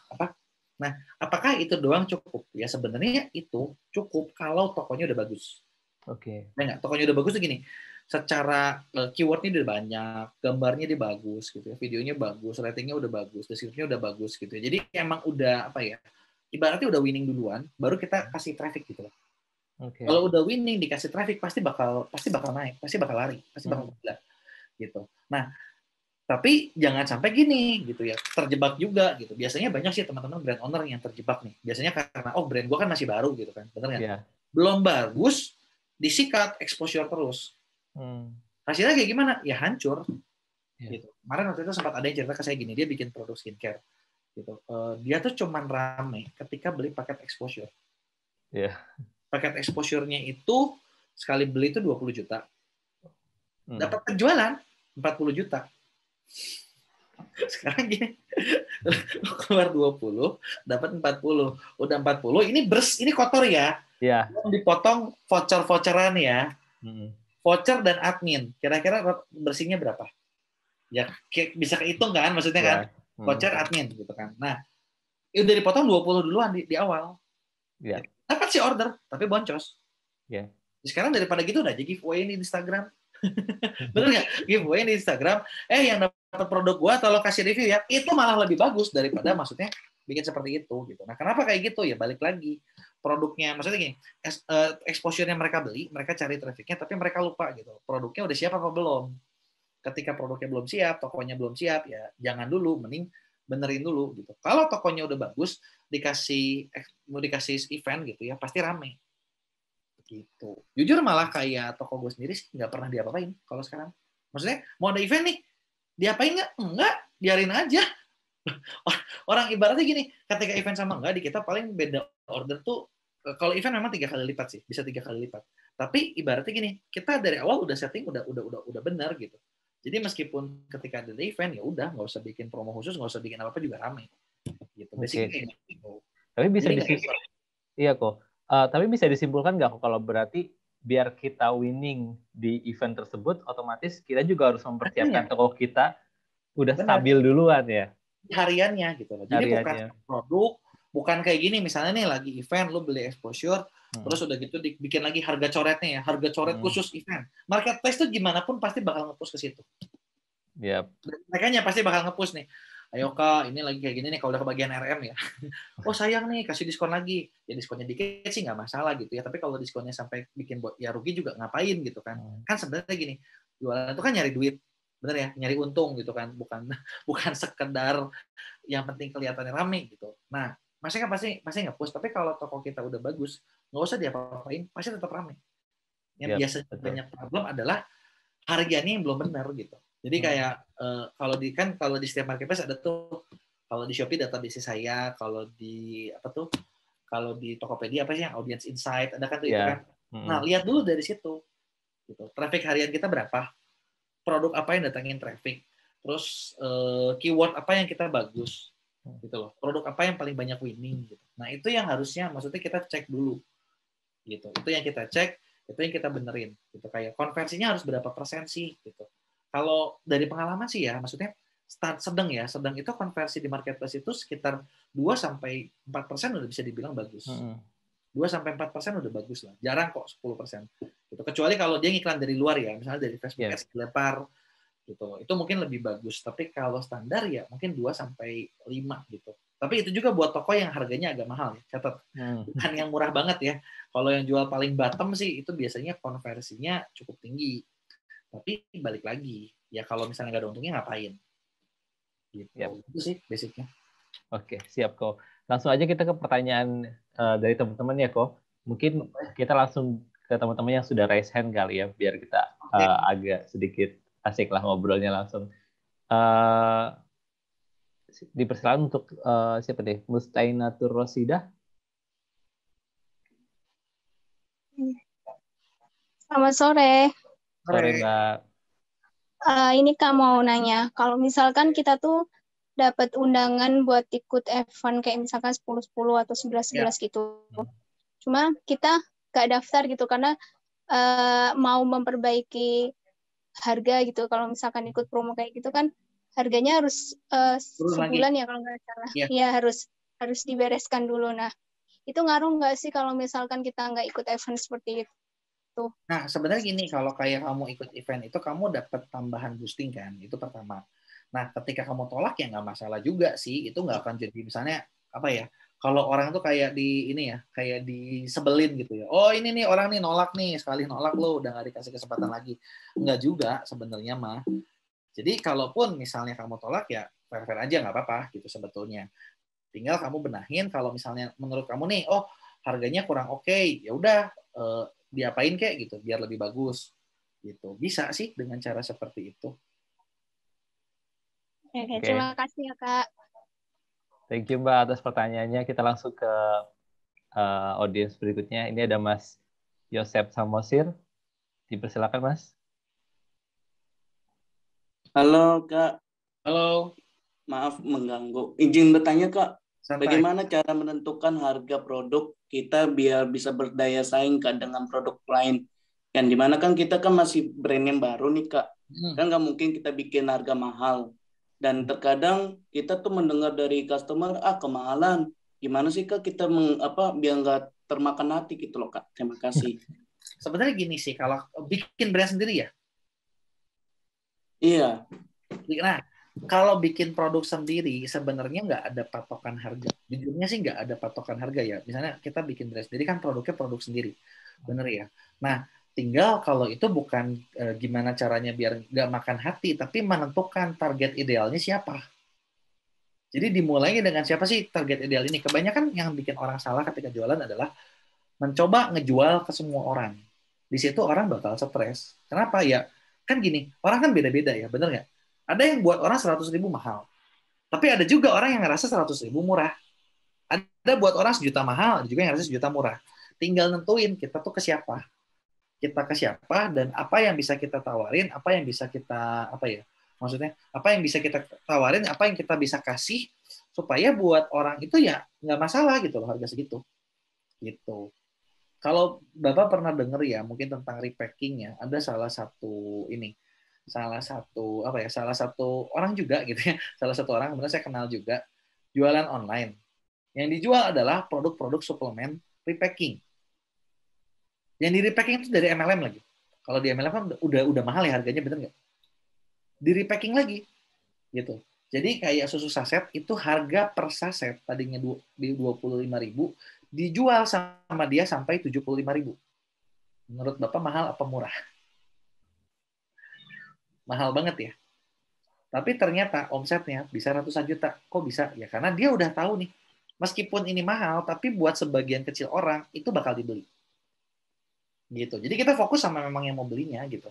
apa? Nah, apakah itu doang cukup? Ya sebenarnya itu cukup kalau tokonya udah bagus. Oke. Nah, nggak, tokonya udah bagus tuh gini. Secara keywordnya udah banyak, gambarnya dia bagus gitu ya, videonya bagus, ratingnya udah bagus, deskripsinya udah bagus gitu ya. Jadi emang udah apa ya? Ibaratnya udah winning duluan, baru kita kasih traffic gitu loh. Oke. Kalau udah winning dikasih traffic pasti bakal naik, pasti bakal lari, pasti bakal gila gitu. Nah, tapi jangan sampai gini gitu ya, terjebak juga gitu. Biasanya banyak sih teman-teman brand owner yang terjebak nih. Biasanya karena oh brand gua kan masih baru gitu kan, bener nggak? Yeah. Belum bagus, disikat exposure terus. Hasilnya kayak gimana? Ya hancur. Gitu. Kemarin waktu itu sempat ada yang cerita ke saya gini, dia bikin produk skincare. Gitu. Dia tuh cuman rame ketika beli paket exposure. Yeah. Paket exposure-nya itu sekali beli itu 20 juta. Dapat penjualan 40 juta. Sekarang gini, keluar 20, dapat 40. Udah 40, ini ini kotor ya. Iya. Dipotong voucher-voucheran ya. Voucher dan admin. Kira-kira bersihnya berapa? Ya bisa kehitung kan maksudnya kan. Voucher admin gitu kan. Nah, udah dipotong 20 duluan di awal. Iya. Dapat sih order, tapi boncos. Iya. Sekarang daripada gitu udah aja giveaway di Instagram. Bener nggak? Giveaway di Instagram, yang dapat produk gua tolong kasih review ya. Itu malah lebih bagus daripada maksudnya bikin seperti itu gitu. Nah, kenapa kayak gitu? Ya balik lagi. Produknya maksudnya gini, exposure-nya mereka beli, mereka cari traffic-nya tapi mereka lupa gitu. Produknya udah siap apa belum? Ketika produknya belum siap, tokonya belum siap, ya jangan dulu, mending benerin dulu gitu. Kalau tokonya udah bagus, mau dikasih event gitu ya, pasti rame. Gitu. Jujur malah kayak toko gue sendiri sih nggak pernah diapa-apain kalau sekarang. Maksudnya mau ada event nih, diapain nggak? Enggak, biarin aja. Orang ibaratnya gini, ketika event sama enggak, di kita paling beda order tuh, kalau event memang 3 kali lipat sih, bisa 3 kali lipat. Tapi ibaratnya gini, kita dari awal udah setting udah benar gitu. Jadi meskipun ketika ada event ya udah nggak usah bikin promo khusus, nggak usah bikin apa-apa juga ramai. Gitu. Basically gitu. Tapi bisa iya kok. Tapi bisa disimpulkan nggak kalau berarti biar kita winning di event tersebut, otomatis kita juga harus mempersiapkan toko kita udah stabil duluan ya. Hariannya gitu loh. Jadi bukan produk, bukan kayak gini misalnya nih lagi event lu beli exposure, terus udah gitu dibikin lagi harga coretnya ya, harga coret khusus event. Marketplace tuh gimana pun pasti bakal nge-push ke situ. Yep. Mereka pasti bakal nge-push nih. Ayo Kak, ini lagi kayak gini nih kalau udah kebagian RM ya. Oh sayang nih, kasih diskon lagi. Ya diskonnya dikit sih nggak masalah gitu ya. Tapi kalau diskonnya sampai bikin ya rugi juga ngapain gitu kan. Kan sebenarnya gini, jualan itu kan nyari duit. Bener ya, nyari untung gitu kan. Bukan sekedar yang penting kelihatannya rame gitu. Nah, maksudnya pasti nge-push. Tapi kalau toko kita udah bagus, nggak usah diapa-apain, pasti tetap rame. Yang biasanya banyak problem adalah harganya yang belum benar gitu. Jadi kayak kalau di setiap marketplace ada tuh, kalau di Shopee database saya, kalau di Tokopedia apa sih yang Audience Insight ada kan tuh itu kan. Nah lihat dulu dari situ, gitu. Traffic harian kita berapa, produk apa yang datangin traffic, terus keyword apa yang kita bagus, gitu loh. Produk apa yang paling banyak winning, gitu. Nah itu yang harusnya, maksudnya kita cek dulu, gitu. Itu yang kita cek, itu yang kita benerin, gitu. Kayak konversinya harus berapa persen sih, gitu. Kalau dari pengalaman sih ya, maksudnya sedang itu konversi di marketplace itu sekitar 2-4% udah bisa dibilang bagus. 2-4% udah bagus lah. Jarang kok 10%. Gitu. Kecuali kalau dia ngiklan dari luar ya, misalnya dari Facebook Ads dilempar gitu. Itu mungkin lebih bagus. Tapi kalau standar ya mungkin 2-5 gitu. Tapi itu juga buat toko yang harganya agak mahal ya. Catat. Bukan yang murah banget ya. Kalau yang jual paling bottom sih itu biasanya konversinya cukup tinggi. Tapi balik lagi, ya kalau misalnya nggak ada untungnya ngapain? Gitu. Itu sih basicnya. Oke, siap kok. Langsung aja kita ke pertanyaan dari teman-teman ya kok. Mungkin kita langsung ke teman-teman yang sudah raise hand kali ya, biar kita agak sedikit asik lah ngobrolnya langsung. Dipersilakan untuk siapa deh? Mustainatur Rosidah. Selamat sore. Sore Mbak. Ini Kak mau nanya, kalau misalkan kita tuh dapat undangan buat ikut event kayak misalkan 10-10 atau Ya. 11-11 gitu. Cuma kita nggak daftar gitu karena mau memperbaiki harga gitu. Kalau misalkan ikut promo kayak gitu kan harganya harus Turun lagi. sebulan ya kalau nggak salah. Iya. Ya harus dibereskan dulu. Nah, itu ngaruh nggak sih kalau misalkan kita nggak ikut event seperti itu? Nah, sebenarnya gini, kalau kayak kamu ikut event itu kamu dapat tambahan boosting kan, itu pertama. Nah, ketika kamu tolak ya nggak masalah juga sih, itu nggak akan jadi misalnya apa ya? Kalau orang tuh kayak di ini ya, kayak disebelin gitu ya. Oh ini nih orang nih nolak nih, sekali nolak lo udah nggak dikasih kesempatan lagi. Nggak juga sebenarnya mah. Jadi kalaupun misalnya kamu tolak ya fair-fair aja nggak apa-apa gitu sebetulnya. Tinggal kamu benahin kalau misalnya menurut kamu nih, oh harganya kurang oke, ya udah diapain kayak gitu biar lebih bagus gitu. Bisa sih dengan cara seperti itu. Oke. Terima kasih ya Kak. Thank you Mbak atas pertanyaannya. Kita langsung ke audiens berikutnya. Ini ada Mas Yosep Samosir. Dipersilakan Mas. Halo Kak, Halo, maaf mengganggu. Izin bertanya Kak, santai. bagaimana cara menentukan harga produk kita biar bisa berdaya saing Kak dengan produk lain? Yang dimana kan kita kan masih brand yang baru nih Kak, kan nggak mungkin kita bikin harga mahal. Dan terkadang kita tuh mendengar dari customer, kemahalan. Gimana sih Kak kita biar nggak termakan hati gitu loh Kak. Terima kasih. Sebenarnya gini sih, kalau bikin brand sendiri ya. Iya. Nah, kalau bikin produk sendiri sebenarnya nggak ada patokan harga. Jujurnya sih nggak ada patokan harga ya. Misalnya kita bikin brand sendiri kan produknya produk sendiri, bener ya. Nah, tinggal kalau itu bukan gimana caranya biar nggak makan hati, tapi menentukan target idealnya siapa. Jadi dimulainya dengan siapa sih target ideal ini? Kebanyakan yang bikin orang salah ketika jualan adalah mencoba ngejual ke semua orang. Di situ orang bakal stres. Kenapa ya? Kan gini, orang kan beda-beda ya, bener nggak? Ada yang buat orang 100.000 mahal. Tapi ada juga orang yang ngerasa 100.000 murah. Ada buat orang 1 juta mahal, ada juga yang ngerasa 1 juta murah. Tinggal nentuin kita tuh ke siapa. Kita ke siapa dan apa yang bisa kita tawarin, apa yang bisa kita, apa ya, maksudnya, apa yang bisa kita tawarin, apa yang kita bisa kasih, supaya buat orang itu ya nggak masalah gitu loh harga segitu. Gitu. Kalau Bapak pernah dengar ya mungkin tentang repacking ya, ada salah satu orang juga gitu ya, salah satu orang kemudian saya kenal juga jualan online. Yang dijual adalah produk-produk suplemen repacking. Yang di repacking itu dari MLM lagi. Kalau di MLM kan udah mahal ya harganya, bener nggak? Di repacking lagi gitu. Jadi kayak susu saset itu harga per saset tadinya di 25.000 dijual sama dia sampai 75.000. Menurut Bapak mahal apa murah? Mahal banget ya. Tapi ternyata omsetnya bisa ratusan juta. Kok bisa? Ya karena dia udah tahu nih. Meskipun ini mahal, tapi buat sebagian kecil orang itu bakal dibeli. Gitu. Jadi kita fokus sama memang yang mau belinya gitu.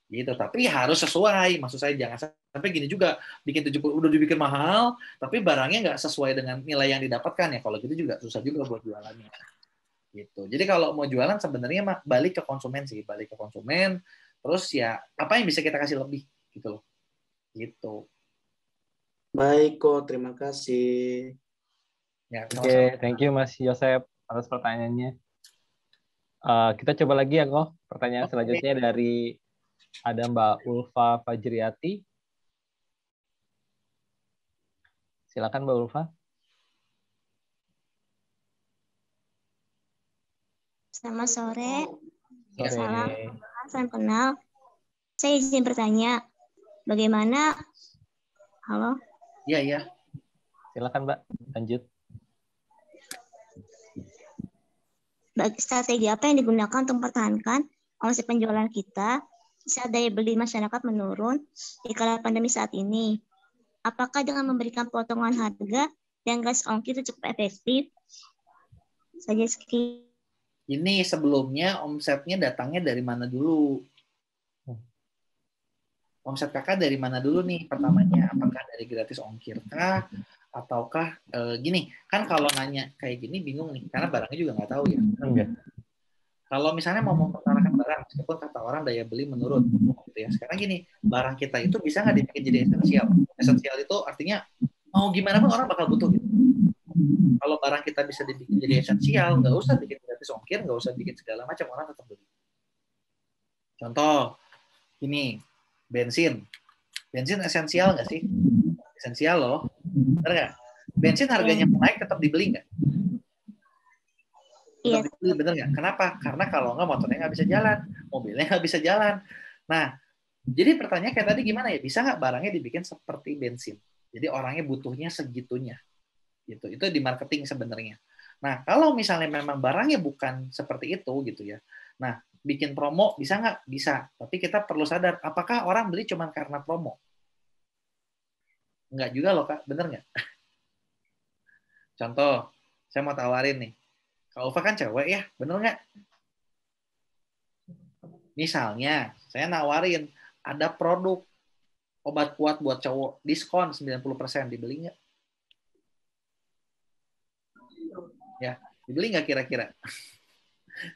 Gitu. Tapi harus sesuai. Maksud saya jangan sampai gini juga bikin 70 udah dibikin mahal, tapi barangnya nggak sesuai dengan nilai yang didapatkan ya. Kalau gitu juga susah juga buat jualannya. Gitu. Jadi kalau mau jualan sebenarnya balik ke konsumen sih, balik ke konsumen. Terus ya apa yang bisa kita kasih lebih gitu loh. Gitu. Baik kok, terima kasih. Ya, Oke, thank you Mas Yosep atas pertanyaannya. Kita coba lagi ya kok. Pertanyaan selanjutnya dari ada Mbak Ulfa Fajriati. Silakan Mbak Ulfa. Selamat sore. Sore. Salam kenal. Saya izin bertanya, bagaimana? Halo? Iya. Silakan Mbak, lanjut. Strategi apa yang digunakan untuk mempertahankan omset penjualan kita saat daya beli masyarakat menurun di kala pandemi saat ini? Apakah dengan memberikan potongan harga dan gas ongkir itu cukup efektif? Saja sekian. Ini sebelumnya omsetnya datangnya dari mana dulu? Omset kakak dari mana dulu nih pertamanya? Apakah dari gratis ongkir kah? Ataukah gini, kan kalau nanya kayak gini bingung nih, karena barangnya juga nggak tahu ya. Enggak. Kalau misalnya mau mempertahankan barang, meskipun kata orang daya beli menurun, gitu ya. Sekarang gini, barang kita itu bisa nggak dibikin jadi esensial? Esensial itu artinya mau gimana pun orang bakal butuh gitu. Kalau barang kita bisa dibikin jadi esensial, nggak usah bikin gratis ongkir, nggak usah bikin segala macam, orang tetap beli. Contoh, ini bensin. Bensin esensial nggak sih? Esensial loh. Benar nggak? Bensin harganya naik tetap dibeli nggak? Iya. Tetap dibeli, bener nggak? Kenapa? Karena kalau nggak motornya nggak bisa jalan, mobilnya nggak bisa jalan. Nah, jadi pertanyaan kayak tadi gimana ya? Bisa nggak barangnya dibikin seperti bensin? Jadi orangnya butuhnya segitunya. Gitu. Itu di marketing sebenarnya. Nah, kalau misalnya memang barangnya bukan seperti itu gitu ya. Nah, bikin promo bisa nggak? Bisa. Tapi kita perlu sadar, apakah orang beli cuma karena promo? Nggak juga loh, Kak. Bener nggak? Contoh, saya mau tawarin nih. Kak Ulfa kan cewek ya, bener nggak? Misalnya, saya nawarin ada produk obat kuat buat cowok, diskon 90%, dibeli nggak? Ya, dibeli nggak kira-kira?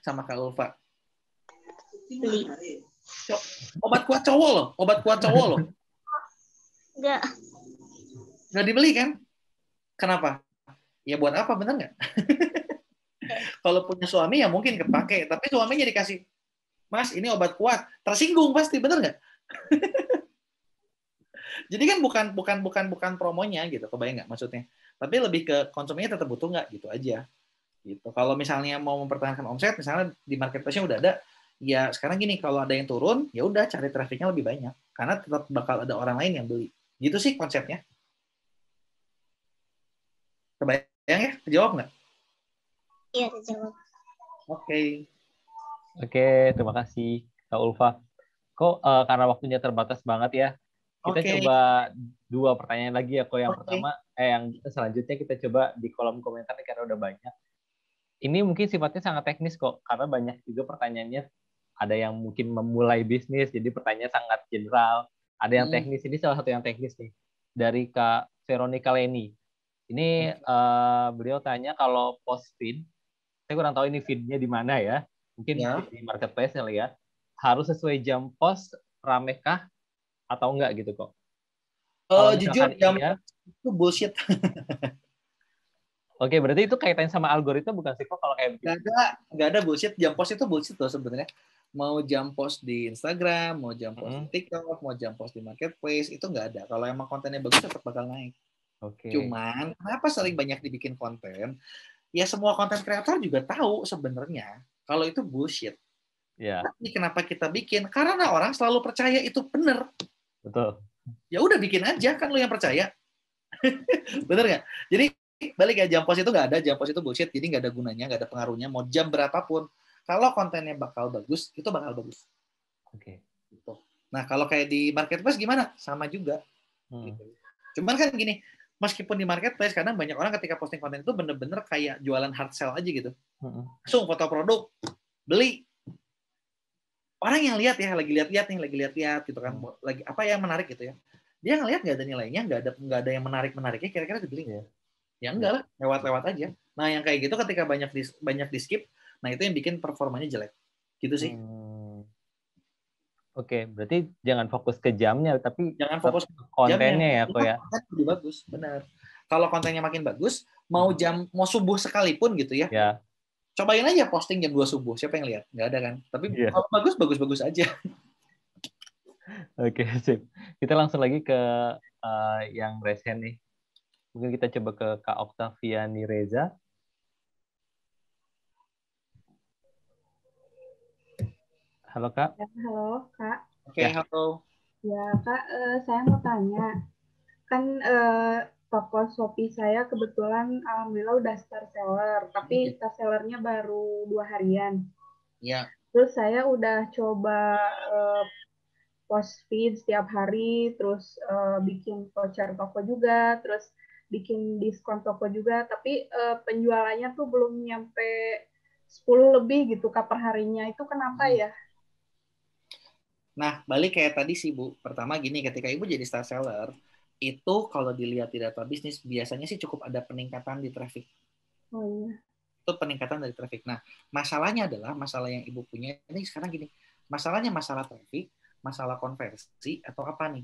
Sama Kak Ulfa. Beli. Obat kuat cowok loh, obat kuat cowok loh. Enggak. Nggak dibeli kan? Kenapa? Ya buat apa, bener nggak? Kalau punya suami ya mungkin kepake, tapi suaminya dikasih, Mas, ini obat kuat, tersinggung pasti, bener nggak? Jadi kan bukan promonya gitu, kebayang nggak maksudnya? Tapi lebih ke konsumennya tetap butuh nggak gitu aja. Gitu. Kalau misalnya mau mempertahankan omset, misalnya di marketplace-nya udah ada, ya sekarang gini, kalau ada yang turun, ya udah cari trafficnya lebih banyak, karena tetap bakal ada orang lain yang beli. Gitu sih konsepnya. Kebayang ya? Kejawab nggak? Iya, terjawab. Oke. Oke, terima kasih Kak Ulfa. Kok karena waktunya terbatas banget ya, kita Oke. coba 2 pertanyaan lagi ya. Kok yang Oke. pertama, yang selanjutnya kita coba di kolom komentar nih, karena udah banyak. Ini mungkin sifatnya sangat teknis kok, karena banyak juga pertanyaannya. Ada yang mungkin memulai bisnis, jadi pertanyaan sangat general. Ada yang teknis, ini salah satu yang teknis nih. Dari Kak Veronica Leni. Ini beliau tanya kalau post feed, saya kurang tahu ini feednya di mana ya. Mungkin Ya. di marketplace ya lihat. Harus sesuai jam post, ramekah atau enggak gitu kok. Kalau Jujur, misalkan iya, itu bullshit. oke, berarti itu kaitannya sama algoritma bukan sih kok kalau kayak begitu? Nggak ada bullshit. Jam post itu bullshit loh sebenarnya. Mau jam post di Instagram, mau jam post di TikTok, mau jam post di marketplace, itu nggak ada. Kalau emang kontennya bagus tetap bakal naik. Oke. Cuman kenapa sering banyak dibikin konten? Ya semua konten kreator juga tahu sebenarnya kalau itu bullshit. Ya. Tapi kenapa kita bikin? Karena orang selalu percaya itu benar. Betul. Ya udah bikin aja, kan lu yang percaya. Bener nggak? Jadi balik ya, jam post itu nggak ada, jam post itu bullshit, jadi nggak ada gunanya, nggak ada pengaruhnya, mau jam berapapun. Kalau kontennya bakal bagus, itu bakal bagus. Oke. Gitu. Nah kalau kayak di marketplace gimana? Sama juga. Gitu. Cuman kan gini, meskipun di marketplace kadang banyak orang ketika posting konten itu bener-bener kayak jualan hard sell aja gitu. Langsung foto produk, beli. Orang yang lihat ya, lagi lihat-lihat gitu kan, lagi apa yang menarik gitu ya. Dia ngelihat nggak ada nilainya, nggak ada yang menariknya, kira-kira dibeli nggak? Ya enggak lah, lewat-lewat aja. Nah yang kayak gitu ketika banyak di skip, nah itu yang bikin performanya jelek. Gitu sih. Oke, berarti jangan fokus ke jamnya, tapi jangan fokus ke kontennya ya kok ya. Konten lebih bagus, benar. Kalau kontennya makin bagus, mau subuh sekalipun gitu ya. Ya. Cobain aja posting jam 2 subuh, siapa yang lihat? Nggak ada kan? Tapi kalau bagus aja. Oke, sip. Kita langsung lagi ke yang resen nih. Mungkin kita coba ke Kak Oktaviani Reza. Halo Kak. Ya, halo Kak. Oke, halo. Ya Kak, saya mau tanya. Kan toko Shopee saya kebetulan alhamdulillah udah star seller, tapi star sellernya baru 2 harian. Iya. Terus saya udah coba post feed setiap hari, terus bikin voucher toko juga, terus bikin diskon toko juga, tapi penjualannya tuh belum nyampe 10 lebih gitu Kak per harinya. Itu kenapa ya? Nah, balik kayak tadi sih Bu. Pertama gini, ketika Ibu jadi star seller, itu kalau dilihat di data bisnis, biasanya sih cukup ada peningkatan di traffic. Oh iya. Itu peningkatan dari traffic. Nah, masalahnya adalah, masalah yang Ibu punya, ini sekarang gini, masalahnya masalah traffic, masalah konversi, atau apa nih?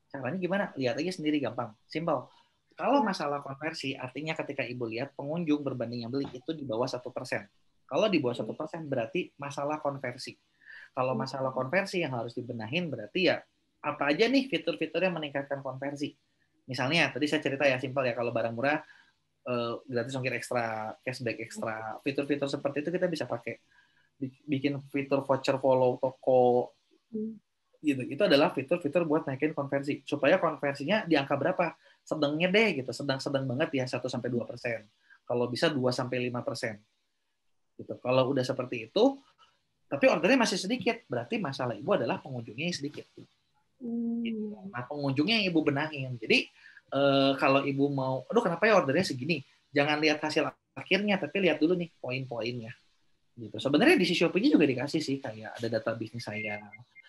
Caranya gimana? Lihat aja sendiri gampang. Simple. Kalau masalah konversi, artinya ketika Ibu lihat pengunjung berbanding yang beli itu di bawah 1%. Kalau di bawah 1% berarti masalah konversi. Kalau masalah konversi yang harus dibenahin berarti ya apa aja nih fitur-fitur yang meningkatkan konversi. Misalnya tadi saya cerita ya simpel ya, kalau barang murah gratis ongkir ekstra, cashback ekstra. Fitur-fitur seperti itu kita bisa pakai. Bikin fitur voucher follow toko gitu. Itu adalah fitur-fitur buat naikin konversi supaya konversinya di angka berapa? Sedangnya deh gitu, sedang-sedang banget ya 1-2%. Kalau bisa 2-5%. Gitu. Kalau udah seperti itu, tapi ordernya masih sedikit, berarti masalah Ibu adalah pengunjungnya yang sedikit. Gitu. Nah, pengunjungnya yang Ibu benahin. Jadi kalau Ibu mau, aduh kenapa ya ordernya segini? Jangan lihat hasil akhirnya, tapi lihat dulu nih poin-poinnya. Gitu. Sebenarnya di Shopee juga dikasih sih kayak ada data bisnis saya.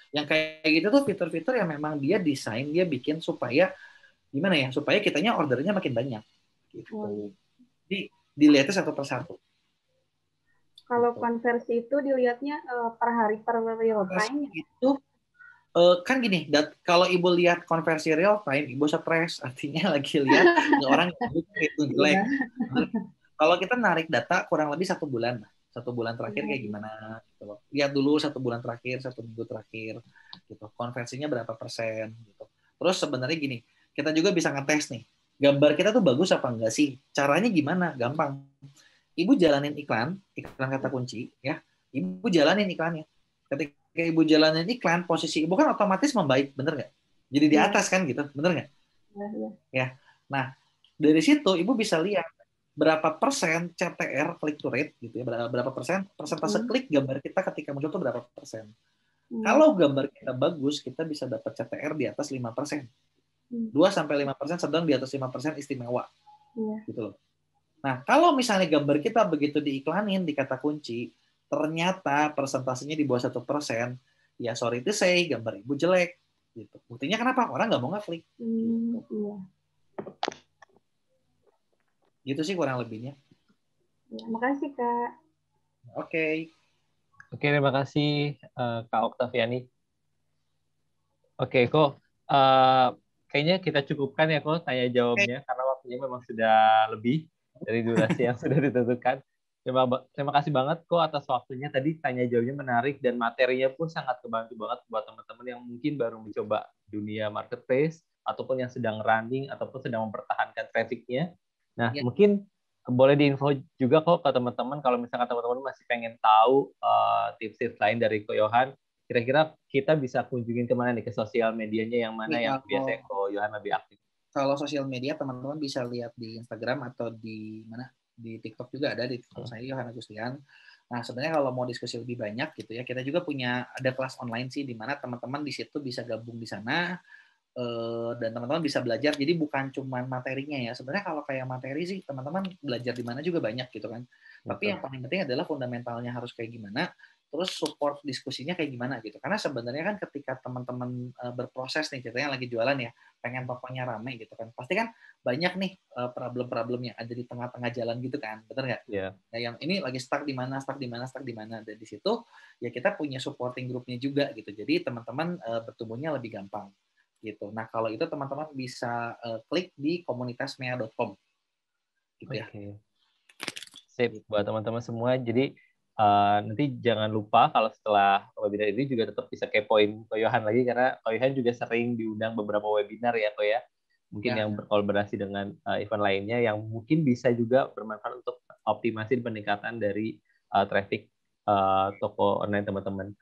Yang kayak gitu tuh fitur-fitur yang memang dia desain, dia bikin supaya gimana ya, supaya kitanya ordernya makin banyak. Gitu. Jadi dilihatnya satu persatu. Kalau konversi itu dilihatnya per hari, per real time? Itu kan gini, kalau Ibu lihat konversi real time, Ibu stres, artinya lagi lihat orang itu jelek. Kalau kita narik data kurang lebih 1 bulan, 1 bulan terakhir kayak gimana? Gitu. Lihat dulu 1 bulan terakhir, 1 minggu terakhir, gitu. Konversinya berapa persen? Gitu. Terus sebenarnya gini, kita juga bisa ngetes nih, gambar kita tuh bagus apa enggak sih? Caranya gimana? Gampang. Ibu jalanin iklan kata kunci, ya. Ibu jalanin iklannya. Ketika Ibu jalanin iklan, posisi Ibu kan otomatis membaik, bener nggak? Jadi di atas kan gitu, bener nggak? Ya. Nah, dari situ Ibu bisa lihat berapa persen CTR click to rate gitu ya, berapa persen persentase klik gambar kita ketika muncul tuh berapa persen. Kalau gambar kita bagus, kita bisa dapat CTR di atas 5%. 2-5% sedang, di atas 5% istimewa. Gitu loh. Nah, kalau misalnya gambar kita begitu diiklanin di kata kunci, ternyata persentasenya di bawah 1%, ya sorry to say, gambar Ibu jelek. Gitu. Buktinya kenapa? Orang nggak mau ngeklik. Gitu. Gitu sih kurang lebihnya. Ya, makasih, Kak. Oke, terima kasih Kak Oktaviani. Oke, kok kayaknya kita cukupkan ya kok tanya jawabnya karena waktunya memang sudah lebih dari durasi yang sudah ditentukan. Terima kasih banget kok atas waktunya. Tadi tanya jawabnya menarik dan materinya pun sangat kebantu banget buat teman-teman yang mungkin baru mencoba dunia marketplace ataupun yang sedang running ataupun sedang mempertahankan traffic-nya. Nah, mungkin boleh diinfo juga kok ke teman-teman kalau misalkan teman-teman masih pengen tahu tips-tips lain dari Ko Yohan, kira-kira kita bisa kunjungin kemana nih, ke sosial medianya yang mana yang biasanya Ko Yohan lebih aktif? Kalau sosial media teman-teman bisa lihat di Instagram atau di mana, di TikTok juga ada, di TikTok saya Yohan Agustian. Nah, sebenarnya kalau mau diskusi lebih banyak gitu ya, kita juga punya ada kelas online sih di mana teman-teman di situ bisa gabung di sana dan teman-teman bisa belajar. Jadi bukan cuma materinya ya. Sebenarnya kalau kayak materi sih teman-teman belajar di mana juga banyak gitu kan. Tapi yang paling penting adalah fundamentalnya harus kayak gimana, terus support diskusinya kayak gimana gitu. Karena sebenarnya kan ketika teman-teman berproses nih, ceritanya lagi jualan ya, pengen tokonya rame gitu kan, pasti kan banyak nih problem-problem yang ada di tengah-tengah jalan gitu kan, bener nggak? Yeah. Nah, yang ini lagi stuck di mana, dan di situ ya kita punya supporting grupnya juga gitu. Jadi teman-teman bertumbuhnya lebih gampang gitu. Nah, kalau itu teman-teman bisa klik di komunitasmea.com gitu ya. Sip buat teman-teman semua. Jadi nanti jangan lupa kalau setelah webinar ini juga tetap bisa kepoin Ko Yohan lagi, karena Ko Yohan juga sering diundang beberapa webinar ya Ko ya. Mungkin yang berkolaborasi dengan event lainnya yang mungkin bisa juga bermanfaat untuk optimasi peningkatan dari traffic toko online teman-teman.